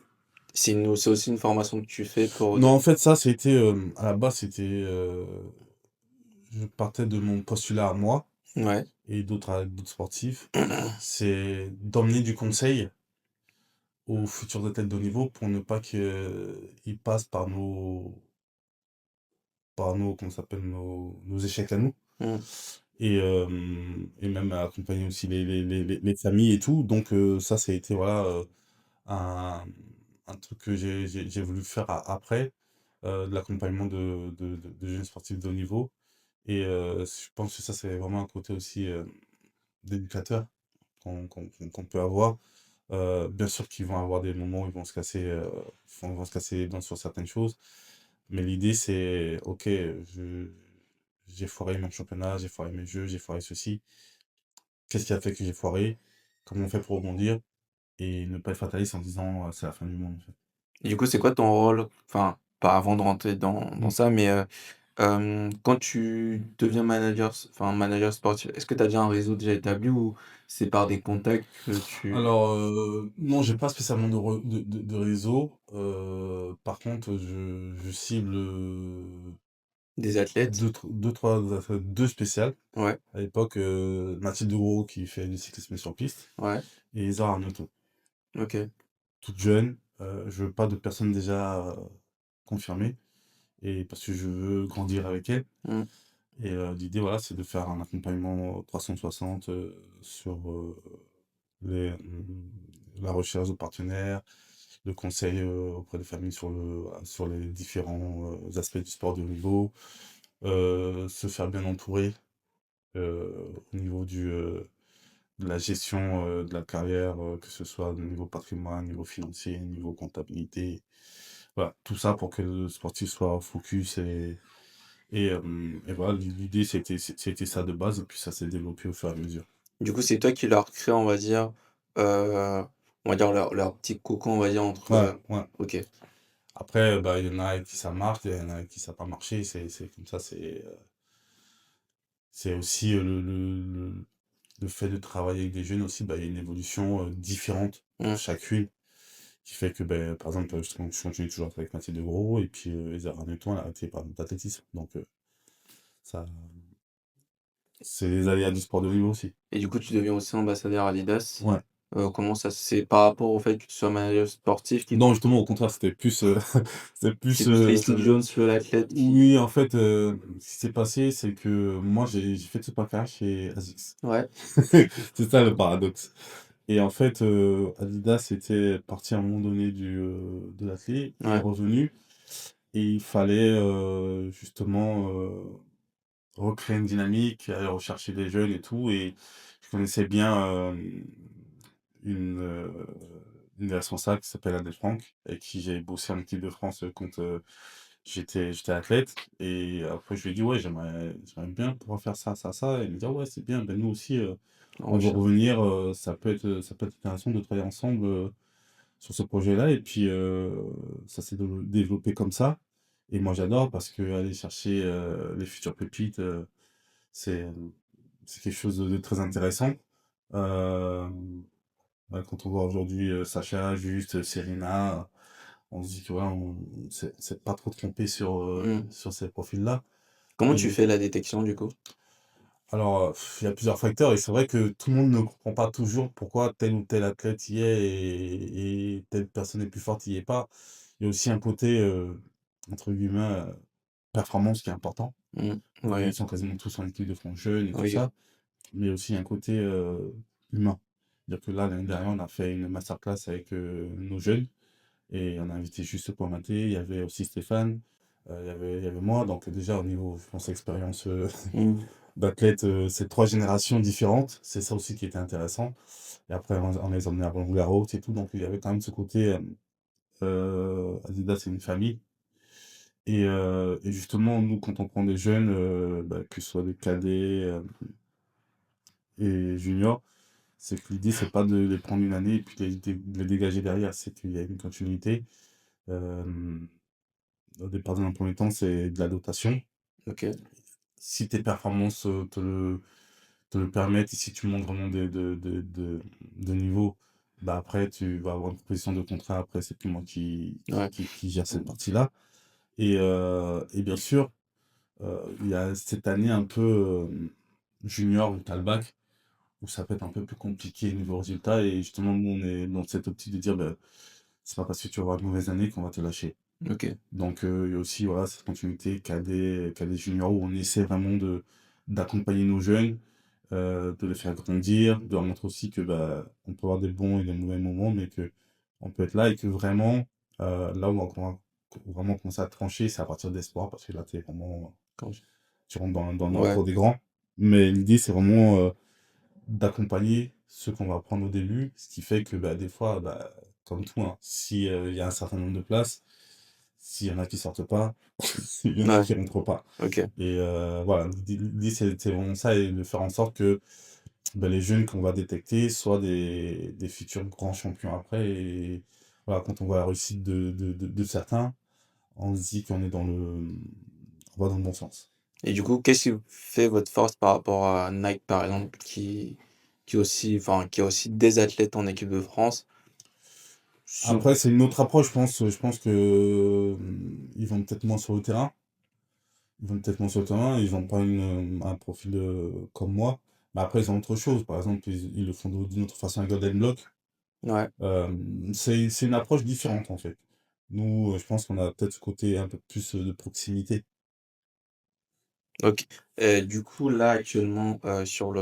c'est aussi une formation que tu fais pour Non, de en fait, ça, c'était, à la base, je partais de mon postulat à moi ouais. et d'autres sportifs, c'est d'emmener du conseil aux futurs athlètes de haut niveau pour ne pas qu'ils passent par nos, comment ça s'appelle, nos échecs à nous. Mmh. Et même à accompagner aussi les familles et tout. Donc, ça, ça a été, voilà, un, un truc que j'ai voulu faire après, de l'accompagnement de jeunes sportifs de haut niveau. Et je pense que ça, c'est vraiment un côté aussi d'éducateur qu'on peut avoir. Bien sûr qu'ils vont avoir des moments où ils vont se casser les dents sur certaines choses. Mais l'idée, c'est, ok, j'ai foiré mon championnat, j'ai foiré mes jeux, j'ai foiré ceci. Qu'est-ce qui a fait que j'ai foiré? Comment on fait pour rebondir? Et ne pas être fataliste en disant c'est la fin du monde, en fait. Et du coup, c'est quoi ton rôle? Enfin, pas avant de rentrer dans Mm. ça, mais quand tu deviens manager sportif, est-ce que tu as déjà un réseau déjà établi ou c'est par des contacts que tu Alors, non, j'ai pas spécialement de réseau. Par contre, je cible des athlètes? deux, trois athlètes, deux spéciales. Ouais, À l'époque, Mathilde Gros qui fait du cyclisme sur piste ouais, et Zara Arnauton. OK. Toutes jeunes, je veux pas de personnes déjà confirmées et parce que je veux grandir avec elles. Mmh. Et l'idée, voilà, c'est de faire un accompagnement 360 sur la recherche de partenaires, le conseil auprès des familles sur les différents aspects du sport de haut niveau, se faire bien entourer au niveau de la gestion de la carrière, que ce soit au niveau patrimoine, niveau financier, niveau comptabilité. Voilà, tout ça pour que le sportif soit focus et voilà, l'idée c'était ça de base et puis ça s'est développé au fur et à mesure. Du coup, c'est toi qui leur crée, on va dire leur petit cocon, on va dire entre, Ouais, ouais. OK. Après, bah, il y en a avec qui ça marche, il y en a avec qui ça a pas marché, c'est comme ça, c'est aussi le fait de travailler avec des jeunes aussi, bah, il y a une évolution différente pour Mmh. chacune, qui fait que, ben, par exemple, je continue toujours avec Mathilde Gros, et puis Zara Neto, elle a arrêté par exemple d'athlétisme. Donc, ça, c'est les aléas du sport de haut niveau aussi. Et du coup, tu deviens aussi ambassadeur Adidas. Ouais. Comment ça c'est par rapport au fait que tu sois manager sportif qui Non, justement, au contraire, c'était plus, c'était c'est plus, plus Leslie Jones, l'athlète qui oui, en fait, ce qui s'est passé, c'est que moi, j'ai fait tout ma carrière chez ASICS. ouais, C'est ça le paradoxe. Et en fait, Adidas était parti à un moment donné de l'athlé et est ouais, revenu et il fallait, justement, recréer une dynamique, aller rechercher des jeunes et tout et je connaissais bien, une, heu, une responsable qui s'appelle Adèle Franck, avec qui j'ai bossé en équipe de France, quand, j'étais athlète et après je lui ai dit: «Ouais, j'aimerais bien pouvoir faire ça, ça, ça» et elle me dit: «Ah ouais, c'est bien, ben nous aussi, en on veut recherche. revenir, ça peut être intéressant de travailler ensemble, sur ce projet-là» et puis, ça s'est développé comme ça et moi j'adore parce qu'aller chercher, les futures pépites, c'est, c'est quelque chose de très intéressant. Hem, ouais, quand on voit aujourd'hui, Sacha, Juste, Serena, on se dit que voilà, on s'est pas trop trompé sur, Mmh. sur ces profils-là Comment tu et fais la détection du coup? alors, il y a plusieurs facteurs et c'est vrai que tout le monde ne comprend pas toujours pourquoi tel ou tel athlète y est et telle personne est plus forte y est pas. Il y a aussi un côté, entre guillemets, performance qui est important. Mmh. Ils Ouais, sont quasiment tous en équipe de France jeune et tout oui, ça, mais aussi un côté, humain. C'est-à-dire que là, l'année dernière, on a fait une masterclass avec, nos jeunes et on a invité Juste Pointé, il y avait aussi Stéphane, il y avait moi. Donc déjà au niveau, je pense, expérience Mmh. d'athlète, c'est 3 générations différentes. C'est ça aussi qui était intéressant. Et après on les emmenait à Roland-Garros et tout, donc il y avait quand même ce côté, Adidas, c'est une famille. Et justement, nous, quand on prend des jeunes, bah, que ce soit des cadets, et juniors, c'est que l'idée, c'est pas de les prendre une année et puis de les dégager derrière, c'est qu'il y a une continuité. Hem, Au départ, dans un premier temps, c'est de la dotation. OK. Si tes performances, te le permettent et si tu montes vraiment de niveau, bah, après tu vas avoir une proposition de contrat. Après, c'est plus moi qui Ouais. qui gère cette partie-là. Et bien sûr, il y a cette année un peu, junior où tu as le bac, où ça peut être un peu plus compliqué niveau résultat. Et justement, nous, on est dans cette optique de dire, bah, c'est pas parce que tu vas avoir une mauvaise année qu'on va te lâcher. OK. Donc, il y a aussi, voilà, cette continuité cadet junior, où on essaie vraiment d'accompagner nos jeunes, de les faire grandir, de leur montrer aussi que, bah, on peut avoir des bons et des mauvais moments, mais que on peut être là et que vraiment, là où on va vraiment commencer à trancher, c'est à partir des sports, parce que là, tu vraiment, Quand tu rentres dans le Ouais. cours des grands. Mais l'idée, c'est vraiment, d'accompagner ceux qu'on va prendre au début, ce qui fait que, bah, des fois, bah, comme tout, hein, si, il y a un certain nombre de places, s'il y en a qui sortent pas, il y en a Ouais. qui rentrent pas. OK. Et voilà, l'idée, c'est vraiment ça, et de faire en sorte que, bah, les jeunes qu'on va détecter soient des futurs grands champions après. Et voilà, quand on voit la réussite de certains, on se dit qu'on est on va dans le bon sens. Et du coup, qu'est-ce qui fait votre force par rapport à Nike, par exemple, qui a aussi des athlètes en équipe de France? Sou Après, c'est une autre approche, je pense. Je pense que, ils vont peut-être moins sur le terrain. Ils vont peut-être moins sur le terrain, ils ont pas un profil, comme moi. Mais après, ils ont autre chose. Par exemple, ils le font d'une autre façon avec Golden Block. Ouais. C'est une approche différente, en fait. Nous, je pense qu'on a peut-être ce côté un peu plus, de proximité. OK. Du coup, là, actuellement, sur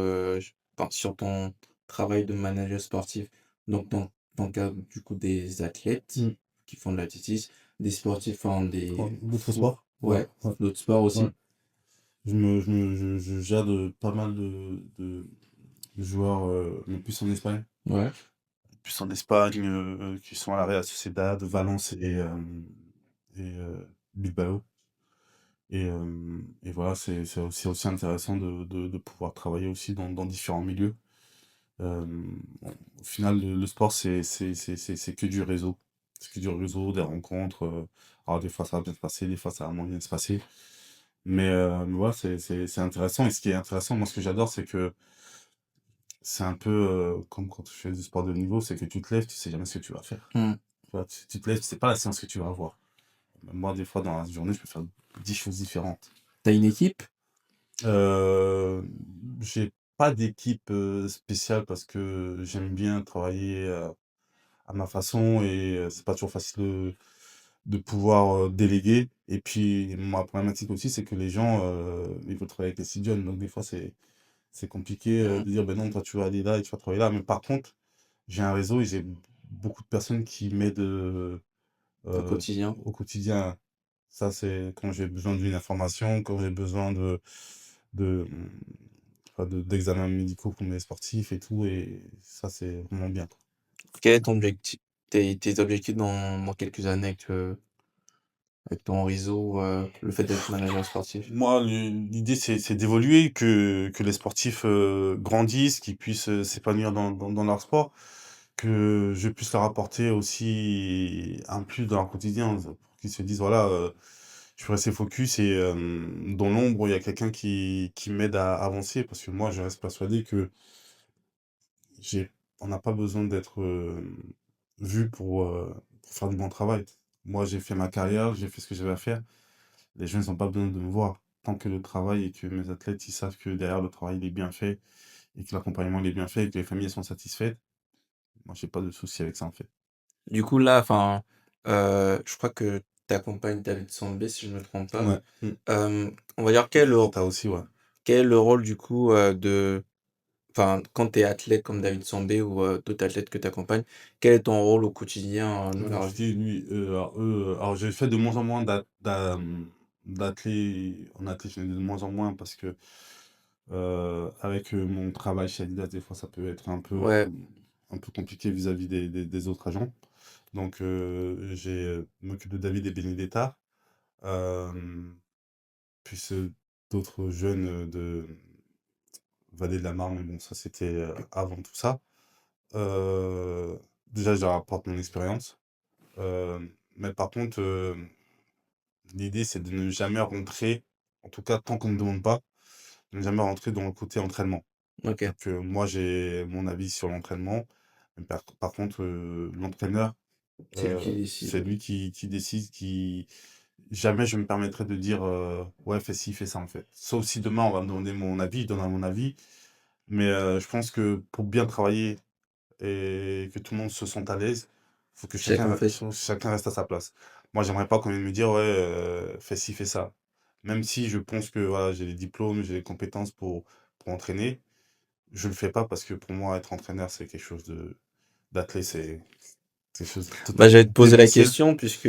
ton travail de manager sportif, donc dans le cadre, du coup, des athlètes Mmh. qui font de l'athlétisme, des sportifs en Dans des d'autres foot, sports? Ouais, ouais, ouais, d'autres sports ouais. aussi? Je gère pas mal de joueurs, mais plus en Espagne. Ouais. Plus en Espagne, qui sont à la Real Sociedad, Valence et Bilbao. Et voilà, c'est aussi intéressant de pouvoir travailler aussi dans différents milieux. Bon, au final, le sport, c'est que du réseau. C'est que du réseau, des rencontres. Alors, des fois, ça va bien se passer, des fois, ça va moins bien se passer. Mais voilà, c'est intéressant. Et ce qui est intéressant, moi, ce que j'adore, c'est que c'est un peu, comme quand tu fais du sport de haut niveau, c'est que tu te lèves, tu sais jamais ce que tu vas faire. Mmh. Tu vois, tu te lèves, tu sais pas la séance que tu vas avoir. Moi, des fois, dans la journée, je peux faire 10 choses différentes. Tu une équipe? Heu, j'ai pas d'équipe, spéciale, parce que j'aime bien travailler, à ma façon. Et c'est pas toujours facile de pouvoir, déléguer. Et puis ma problématique aussi, c'est que les gens, ils veulent travailler avec les 6 jeunes. Donc des fois, c'est compliqué, Mmh. de dire: «Ben non, toi tu vas aller là et tu vas travailler là». Mais par contre, j'ai un réseau et j'ai beaucoup de personnes qui m'aident, Au quotidien? au quotidien. Ça, c'est quand j'ai besoin d'une information, quand j'ai besoin de, enfin d'examens médicaux pour mes sportifs et tout. Et ça, c'est vraiment bien, quoi. Quel est ton objectif tes objectifs dans quelques années avec ton réseau, le fait d'être manager sportif? Moi, l'idée, c'est d'évoluer, que les sportifs, grandissent, qu'ils puissent, s'épanouir dans leur sport, que je puisse leur apporter aussi un plus dans leur quotidien, pour qu'ils se disent: «Voilà, je peux rester focus et dans l'ombre, il y a quelqu'un qui m'aide à avancer». Parce que moi, je reste persuadé que j'ai on n'a pas besoin d'être, vu pour faire du bon travail. Moi, j'ai fait ma carrière, j'ai fait ce que j'avais à faire. Les gens, ils ont pas besoin de me voir. Tant que le travail et que mes athlètes, ils savent que derrière le travail, il est bien fait et que l'accompagnement, il est bien fait et que les familles, elles sont satisfaites, moi, j'ai pas de souci avec ça, en fait. Du coup, là, enfin, je crois que tu accompagnes David Sambé, si je me trompe pas. Ouais, mmh. On va dire Tata aussi, ouais. quel est le rôle du coup, de enfin, quand tu es athlète comme David Sambé ou d'autres athlètes que tu accompagnes, quel est ton rôle au quotidien, dans Comme leur je vie? dis, lui, alors j'ai fait de moins en moins d'athlé en athlé, j'en ai de moins en moins parce que, avec, mon travail chez Adidas, des fois, ça peut être Ouais, un peu compliqué vis-à-vis des autres agents. Donc, m'occupe de David et Benedetta, hem, plus, d'autres jeunes, de Vallée de la Marne, mais bon, ça, c'était, avant tout ça. Déjà, je leur apporte mon expérience, mais par contre, l'idée, c'est de ne jamais rentrer, en tout cas tant qu'on ne me demande pas, de ne jamais rentrer dans le côté entraînement. OK. Donc, moi, j'ai mon avis sur l'entraînement, mais par contre, l'entraîneur, C'est lui qui décide, c'est lui qui décide, qui jamais je me permettrai de dire, «Ouais, fais ci, fais ça», en fait. Sauf si demain, on va me demander mon avis, je donnerai mon avis, mais, je pense que pour bien travailler et que tout le monde se sente à l'aise, faut que chacun fait chacun reste à sa place. Moi, j'aimerais pas qu'on vienne me dire: «Ouais, fais ci, fais ça». Même si je pense que, voilà, j'ai les diplômes, j'ai les compétences pour entraîner, je le fais pas parce que pour moi, être entraîneur, c'est quelque chose d'athlé, c'est quelque chose de Bah, totalement j'allais te poser la démentiel. question puisque,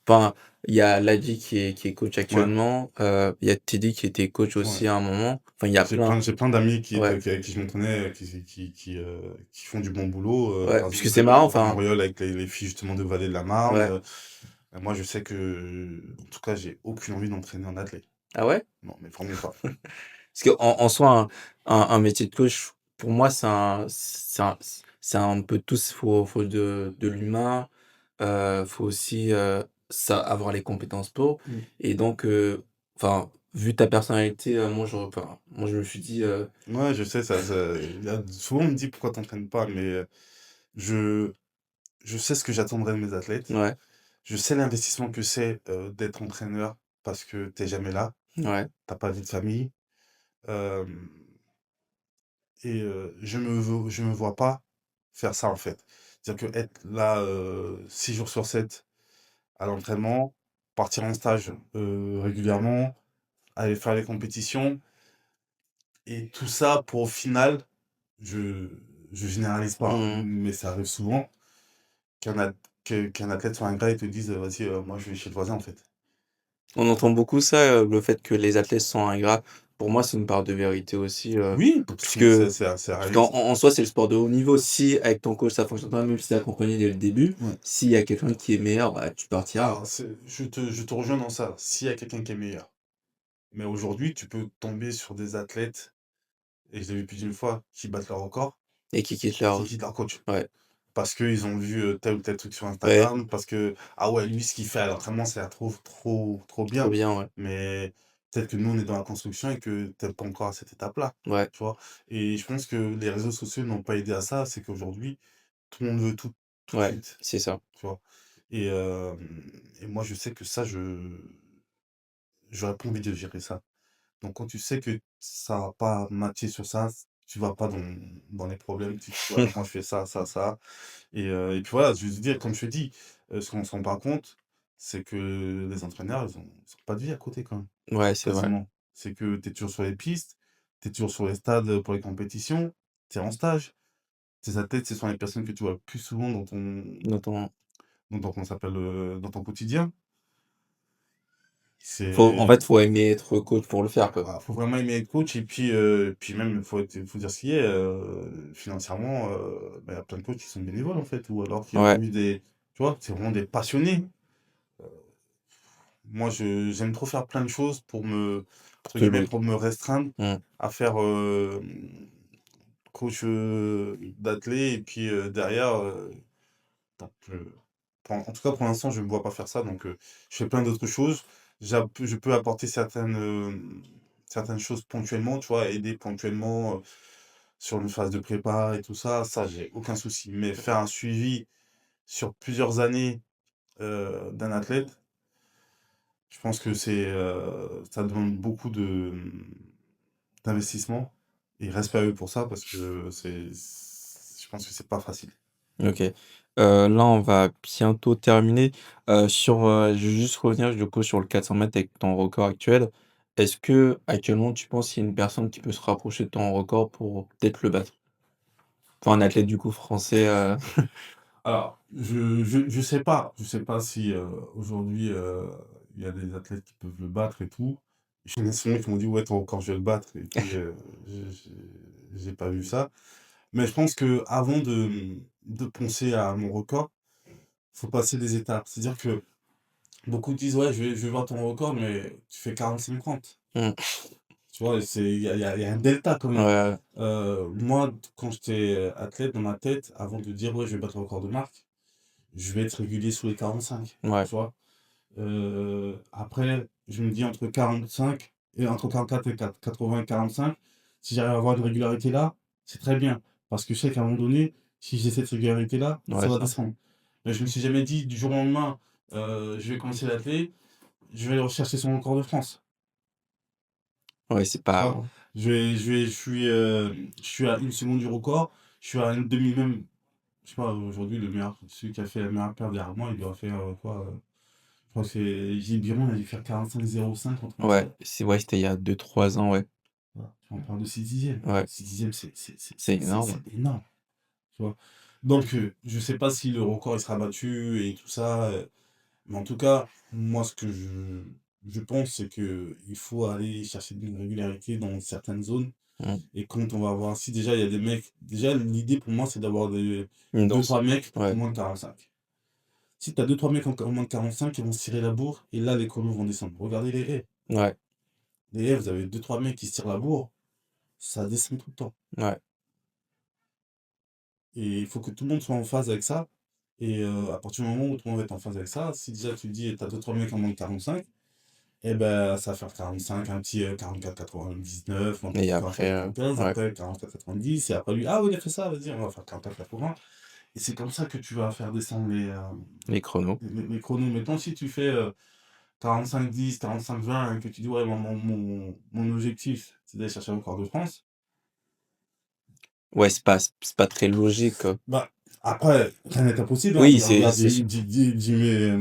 enfin, il y a Ladji qui est coach Ouais, actuellement, il y a Teddy qui était coach ouais. aussi à un moment. Enfin, il y a plein. J'ai plein d'amis Ouais, avec qui je m'entraînais, qui font du bon boulot, ouais, par puisque exemple, c'est marrant, enfin, Mariol avec les filles justement de Vallée de la Marne, ouais. moi je sais que, en tout cas, j'ai aucune envie d'entraîner en athlète. Ah ouais? Non, mais vraiment pas. Parce qu'en soi, un métier de coach, pour moi, c'est un peu tout. Faut de l'humain, faut aussi, ça avoir les compétences pour Mmh. et donc enfin, vu ta personnalité, moi, je me suis dit, Ouais, je sais, souvent on me dit: «Pourquoi t'entraînes pas?» mais, je je sais ce que j'attendrai de mes athlètes. ouais, Je sais l'investissement que c'est, d'être entraîneur parce que t'es jamais là, ouais, t'as pas vie de famille, hem et je me vois pas faire ça, en fait. C'est-à-dire que être là, 6 jours sur 7 à l'entraînement, partir en stage, régulièrement, aller faire les compétitions et tout ça pour au final, je je généralise pas, hein, mmh. mais ça arrive souvent qu'un at qu'un athlète soit ingrat et te dise: «Vas-y, moi je vais chez le voisin, en fait». On entend beaucoup ça, le fait que les athlètes sont ingrats. Pour moi, c'est une part de vérité aussi, Oui, parce puisque que c'est parce qu'en réaliste. en soi, c'est le sport de haut niveau. Si avec ton coach ça fonctionne pas, même si tu es accompagné dès le début, Ouais. s'il y a quelqu'un qui est meilleur, bah, tu partiras. Alors je te rejoins dans ça, s'il y a quelqu'un qui est meilleur. Mais aujourd'hui, tu peux tomber sur des athlètes, et je l'ai vu plus d'une fois, qui battent leur record, Et qui quitte qui leur quittent leur coach. ouais, Parce qu'ils ont vu, tel ou tel truc sur ouais, Instagram, parce que: «Ah ouais, lui, ce qu'il fait à l'entraînement, ça a l'air trop trop bien». bien, ouais, Mais peut-être que nous, on est dans la construction et que tu es pas encore à cette étape-là, ouais, tu vois? Et je pense que les réseaux sociaux n'ont pas aidé à ça, c'est qu'aujourd'hui, tout le monde veut tout, tout de ouais, suite, c'est ça. tu vois? Et moi, je sais que ça, j'aurais pas envie de gérer ça. Donc quand tu sais que ça va pas matcher sur ça, tu vas pas dans les problèmes, tu dis: «Voilà, moi je fais ça, ça, ça». Et puis voilà, je veux dire, comme je te dis, ce qu'on se rend pas compte, c'est que les entraîneurs, ils ont pas de vie à côté quand même, Ouais, c'est vrai. quasiment. C'est que tu es toujours sur les pistes, tu es toujours sur les stades, pour les compétitions, tu es en stage. Tes athlètes, ce sont les personnes que tu vois le plus souvent Dans ton comment ça s'appelle, dans ton quotidien. en fait, C'est faut aimer être coach pour le faire, quoi. Voilà, faut vraiment aimer être coach et puis même, faut dire ce qui est, financièrement, bah, il y a plein de coachs qui sont bénévoles, en fait, ou alors qui ont Ouais, eu des tu vois? C'est vraiment des passionnés. Moi, j'aime trop faire plein de choses pour pour entre te guillemets, louer. pour me restreindre Mmh. à faire, coach, d'athlé et puis, derrière, donc en tout cas, pour l'instant, je ne me vois pas faire ça, donc je fais plein d'autres choses. Je peux apporter certaines choses ponctuellement, tu vois? Aider ponctuellement, sur une phase de prépa et tout ça, j'ai aucun souci. Mais faire un suivi sur plusieurs années, d'un athlète, je pense que ça demande beaucoup d'investissement et respect à eux pour ça parce que je pense que c'est pas facile. OK. Là, on va bientôt terminer. Je veux juste revenir du coup sur le 400 mètres avec ton record actuel. Est-ce que actuellement tu penses qu'il y a une personne qui peut se rapprocher de ton record pour peut-être le battre? Enfin, un athlète du coup français, Alors, je sais pas. Je sais pas si, aujourd'hui, il y a des athlètes qui peuvent le battre et tout. J'ai des souvenirs qui m'ont dit: «Ouais, ton record, je vais le battre» et puis, j'ai pas vu ça. Mais je pense qu'avant de penser à mon record, faut passer des étapes. C'est-à-dire que beaucoup disent: «Ouais, je vais voir ton record», mais tu fais 40-50. mmh, Tu vois? Il y a un delta quand même. ouais, Moi, quand j'étais athlète, dans ma tête, avant de dire: «Ouais, je vais battre le record de marque», je vais être régulier sous les 45, ouais, tu vois? Après, je me dis entre 45 et entre 44 et 80 et 45, si j'arrive à avoir une régularité là, c'est très bien. Parce que je sais qu'à un moment donné, si j'ai cette régularité là, ça ouais, va ça descendre. Mais je me suis jamais dit du jour au lendemain, je vais commencer l'athlé, je vais aller rechercher son record de France. ouais, c'est Tu pas vois? Je suis à 1 seconde du record, je suis à une demi même, je sais pas, aujourd'hui le meilleur, celui qui a fait la meilleure perf derrière moi, il doit faire, quoi, je crois que c'est Gilles Biron, il a dû faire 45,05, un truc comme ouais, ça. c'était il y a 2-3 ans, ouais, Voilà, on parle de 6 dixièmes. ouais, 6 dixièmes, c'est c'est c'est c'est c'est c'est énorme. c'est énorme, tu vois? Donc je sais pas si le record il sera battu et tout ça, mais en tout cas, moi ce que je pense, c'est qu'il faut aller chercher de une régularité dans certaines zones. Mmh, Et quand on va voir si déjà il y a des mecs, déjà l'idée pour moi c'est d'avoir des une deux danse. trois mecs en Ouais, moins de 45. Si tu as 2-3 mecs en moins de 45, ils vont se tirer la bourre et là les chronos vont descendre. Regardez les haies. ouais, Les haies, vous avez 2-3 mecs qui se tirent la bourre, ça descend tout le temps. ouais, Et il faut que tout le monde soit en phase avec ça. Et à partir du moment où tout le monde va être en phase avec ça, si déjà tu dis tu as 2-3 mecs en moins de 45, et ben ça va faire 45, un petit 44-99, un et petit après, 44-95, ouais, après 44-90, et après lui, ah oui, il a fait ça, vas-y, on va faire 44-80. Et c'est comme ça que tu vas faire descendre les chronos. les chronos. Maintenant, si tu fais 45-10, 45-20, et que tu dis, ouais, mon objectif, c'est d'aller chercher un record de France, Ouais, c'est pas très logique, quoi. bah, après, rien n'est impossible, hein. Oui, Regarde c'est sûr. Jimmy, j'ai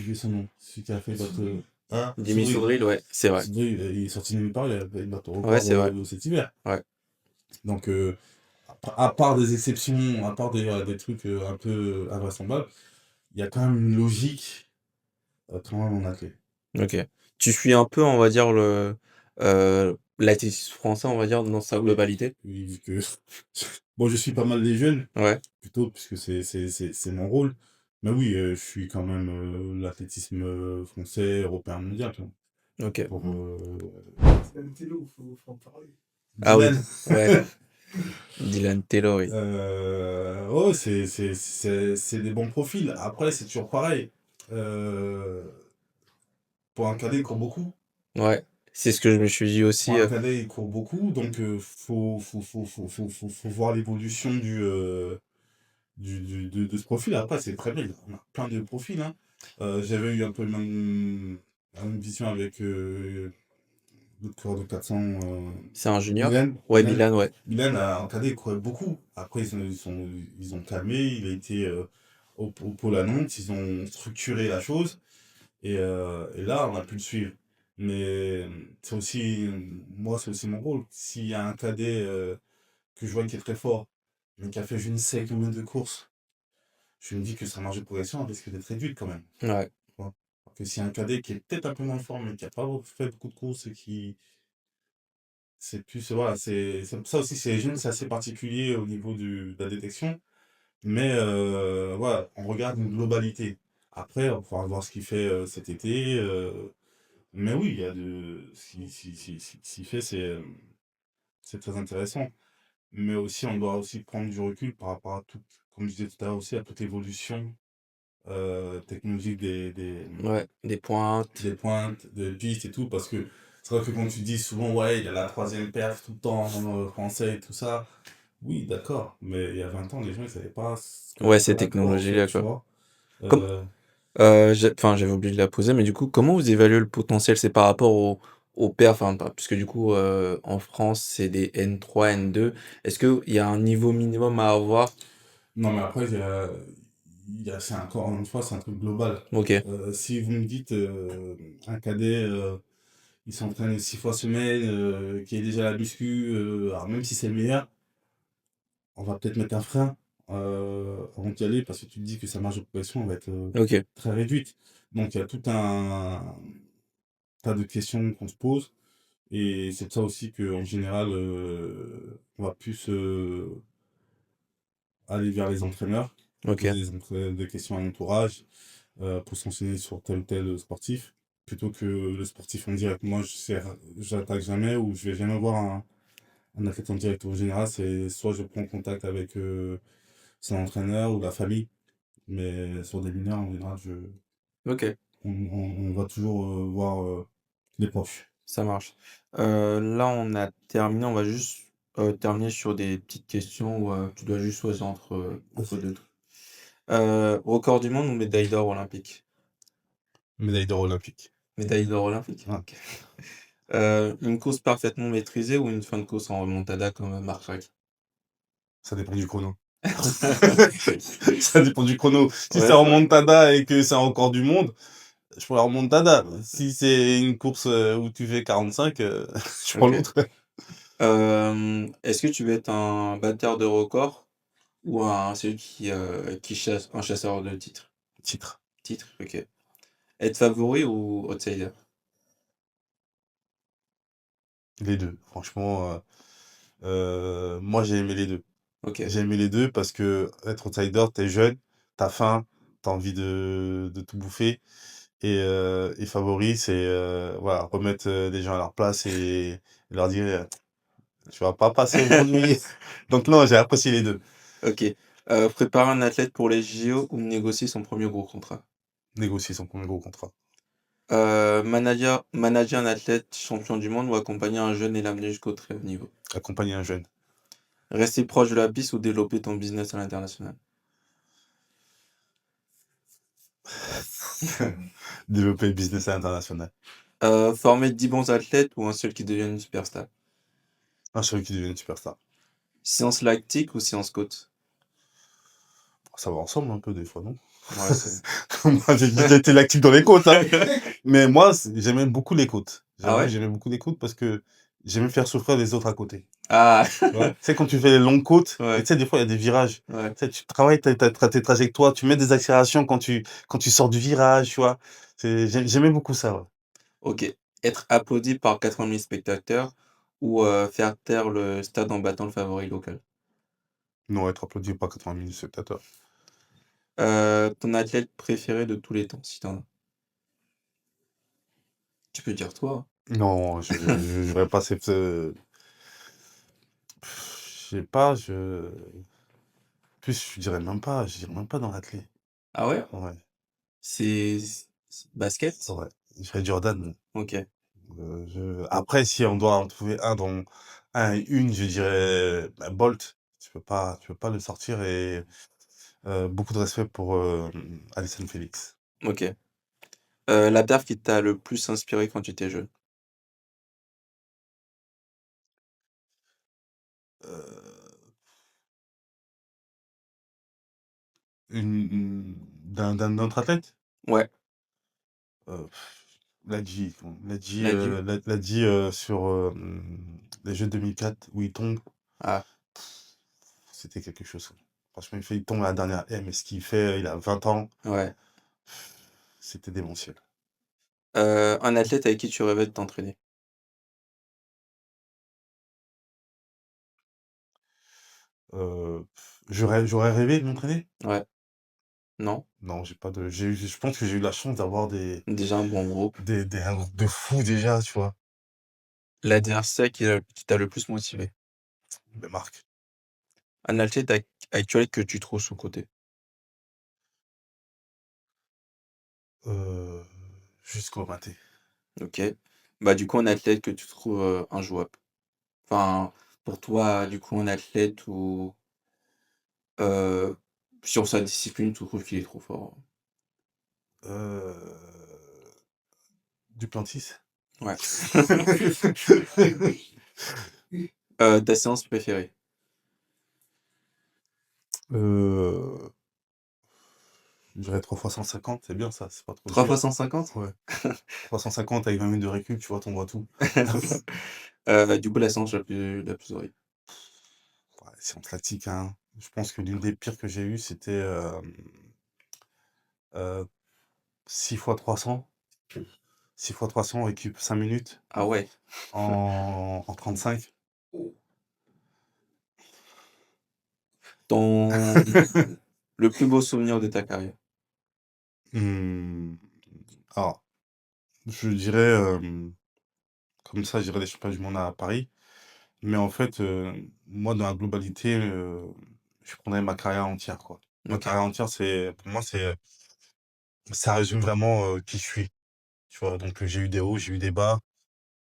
oublié son nom, celui qui a fait battre, hein, Jimmy Soudril. Soudril, ouais, c'est vrai. Soudril, il est sorti de nulle part, il a battu le Ouais, record c'est vrai. cet hiver. Ouais, Donc, à part des exceptions, à part des trucs un peu invraisemblables, il y a quand même une logique quand même en athlète. OK. Tu suis un peu, on va dire, l'athlétisme français, on va dire, dans sa Oui, globalité? oui, vu que bon, je suis pas mal les jeunes, Ouais, plutôt, puisque c'est mon rôle. Mais oui, je suis quand même l'athlétisme français, européen, mondial, tu vois. OK. Pour Dylan Tello, faut en parler. Ah oui, Dylan. ouais, Dylan Taylor, oui. Ouais, c'est des bons profils. Après, c'est toujours pareil. Euh, pour un cadet, il court beaucoup. Ouais, c'est ce que je me suis dit Pour aussi, un cadet, il court beaucoup. Donc, faut voir l'évolution de ce profil. Après, c'est très bien. On a plein de profils, hein. J'avais eu un peu la même vision avec l'autre coureur de 400, c'est un junior? Milan. Ouais, Milan, ouais. Milan a encadré, il courait beaucoup. Après, ils ont calmé. Il a été au pôle à Nantes. Ils ont structuré la chose. Et là, on a pu le suivre. Mais c'est aussi, moi, c'est aussi mon rôle. S'il y a un cadet que je vois qui est très fort, mais qui a fait je ne sais combien de courses, je me dis que sa marge de progression risque d'être réduite quand même. Ouais, Tu vois. Alors que s'il y a un cadet qui est peut-être un peu moins fort, mais qui n'a pas fait beaucoup de courses et qui. C'est plus. Voilà, ça aussi, c'est les jeunes, c'est assez particulier au niveau de la détection. Mais voilà, on regarde une globalité. Après, on pourra voir ce qu'il fait cet été. Mais oui, il y a de. Ce qu'il fait, c'est très intéressant. Mais aussi, on doit aussi prendre du recul par rapport à tout, comme je disais tout à l'heure aussi, à toute l'évolution technologique ouais, des pointes. des pointes, des pistes et tout. Parce que c'est vrai que quand tu dis souvent, ouais, il y a la troisième perf tout le temps français et tout ça. Oui, d'accord. Mais il y a 20 ans, les gens, ils savaient pas ce que Ouais, c'était ces un accord, en fait, technologies-là, tu quoi. vois. Comme Euh, j'avais oublié de la poser, mais du coup, comment vous évaluez le potentiel? C'est par rapport au perfs, enfin, puisque du coup, en France, c'est des N3, N2. Est-ce qu'il y a un niveau minimum à avoir? non, mais après, c'est encore une fois, c'est un truc global. Ok. Si vous me dites un cadet, il s'entraîne 6 fois semaine, qui est déjà à la muscu, alors même si c'est le meilleur, on va peut-être mettre un frein avant d'y aller parce que tu te dis que sa marge de progression va être Ok. très réduite. Donc il y a tout un tas de questions qu'on se pose. Et c'est de ça aussi qu'en général, on va plus aller vers les entraîneurs, Ok. poser des questions à l'entourage pour s'enseigner sur tel ou tel sportif, plutôt que le sportif en direct. Moi, j'attaque jamais ou je vais jamais voir un athlète en direct. En général, c'est soit je prends contact avec son entraîneur ou la famille, mais sur des mineurs, en général, Ok. on va toujours voir les proches. Ça marche. Là, on a terminé. On va juste terminer sur des petites questions où tu dois juste choisir entre Vas-y. deux trucs. Record du monde ou médaille d'or olympique? Médaille d'or olympique. Médaille d'or olympique? Ouais. Ok. Une course parfaitement maîtrisée ou une fin de course en remontada comme Marc Jacques? Ça dépend du chrono. Ça dépend du chrono. Si Ouais, c'est en remontada et que c'est un record du monde, je prends la remontada. Si c'est une course où tu fais 45, je prends ok. l'autre. Est-ce que tu veux être un batteur de record ou celui qui chasse, un chasseur de titres? Titre. Titre, ok. Être favori ou outsider? Les deux. Franchement, moi j'ai aimé les deux. Ok. J'ai aimé les deux parce que être outsider, t'es jeune, t'as faim, t'as envie de tout bouffer. Et favori, c'est voilà, remettre les gens à leur place et leur dire tu vas pas passer aujourd'hui. Donc non, j'ai apprécié les deux. Ok. Préparer un athlète pour les JO ou négocier son premier gros contrat? Négocier son premier gros contrat. Manager un athlète champion du monde ou accompagner un jeune et l'amener jusqu'au très haut niveau? Accompagner un jeune. Rester proche de la piste ou développer ton business à l'international? Développer le business à l'international. Former 10 bons athlètes ou un seul qui devienne une superstar? Un celui qui devient une superstar. Science lactique ou science côte? Ça va ensemble un peu des fois, non? Ouais, c'est Moi, j'ai vite été l'actif dans les côtes, hein. Mais moi, j'aimais beaucoup les côtes. Ah J'avoue, ouais? j'aimais beaucoup les côtes parce que j'aimais faire souffrir les autres à côté. Ah! Tu vois? Tu sais, quand tu fais les longues côtes, et Ouais, tu sais, des fois, il y a des virages. ouais. Tu sais, tu travailles tes trajectoires, tu mets des accélérations quand tu sors du virage, tu vois. J'aimais beaucoup ça, ouais. OK. Être applaudi par 80 000 spectateurs ou faire taire le stade en battant le favori local? Non, être applaudi par 80 000 spectateurs. Ton athlète préféré de tous les temps, si tu en as? Tu peux dire toi, Non, hein. je j'aurais pas cette, je sais pas, je dirais même pas dans l'athlé. Ah ouais? Ouais, C'est basket? ouais, je dirais Jordan. OK, Après, si on doit en trouver un dans un et une, je dirais, bah, Bolt. Tu peux pas le sortir et beaucoup de respect pour, Allyson Félix. OK. La perf qui t'a le plus inspiré quand tu étais jeune? Heu, d'un autre athlète? Ouais, Heu, Ladji, Ladji? Ladji, sur, les Jeux 2004 où il tombe, Ah, c'était quelque chose. Franchement, il tombe à la dernière haie, mais ce qu'il fait, il a 20 ans, ouais. c'était démentiel. Un athlète avec qui tu rêvais de t'entraîner? Heu, j'aurais rêvé de m'entraîner? Ouais, non? Non, j'ai pas de je pense que j'ai eu la chance d'avoir Déjà un bon groupe. un groupe de fous déjà, tu vois? L'adversaire qui t'a le plus motivé? Mais Marc, Un athlète actuel que tu trouves sous-coté? heu, jusqu'au maté. OK. Bah, du coup, un athlète que tu trouves, injouable? Enfin, pour toi, du coup, un athlète où, heu, sur sa discipline, tu trouves qu'il est trop fort? Heu, Duplantis? Ouais. Ta séance préférée? Heu, Je dirais 3 fois 150, c'est bien ça, c'est pas trop 3 fois dur. 150? Ouais, 350 avec 20 minutes de récup, tu vois, tu vois tout. Du coup, la séance la plus horrible. Ouais, séance lactique, hein. Je pense que l'une des pires que j'ai eues, c'était, 6 fois 300. 6 fois 300 récup 5 minutes Ah ouais. en 35. Ton le plus beau souvenir de ta carrière? Mmh, alors, je dirais, comme ça, je dirais les championnats du monde à Paris. Mais en fait, moi, dans la globalité, je prendrais ma carrière entière, quoi. Ma OK. carrière entière, c'est pour moi, ça résume vraiment, qui je suis, tu vois? Donc, j'ai eu des hauts, j'ai eu des bas.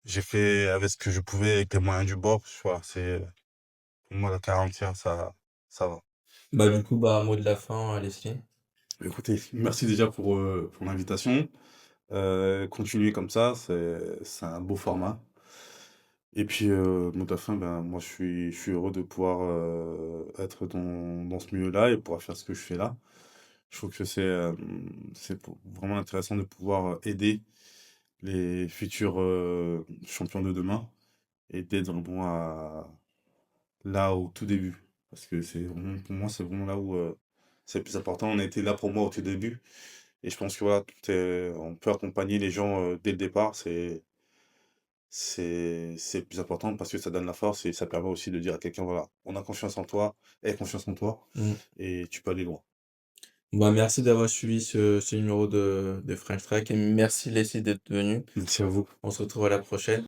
J'ai fait avec ce que je pouvais, avec les moyens du bord, tu vois? Pour moi, la carrière entière, ça va. Bah, du coup, bah, mot de la fin, Leslie. Écoutez, merci déjà pour l'invitation. Continuez comme ça, c'est un beau format. Et puis, mot de la fin, ben, moi, je suis heureux de pouvoir, être dans ce milieu-là et pouvoir faire ce que je fais là. Je trouve que c'est vraiment intéressant de pouvoir aider les futurs champions de demain et d'être vraiment là au tout début. Parce que pour moi, c'est vraiment là où c'est le plus important. On a été là pour moi au tout début. Et je pense que voilà, on peut accompagner les gens dès le départ. C'est le plus important parce que ça donne la force et ça permet aussi de dire à quelqu'un, voilà, on a confiance en toi, aie confiance en toi Mmh. et tu peux aller loin. Bah, merci d'avoir suivi ce numéro de French Track et merci Leslie d'être venue. Merci à vous. On se retrouve à la prochaine.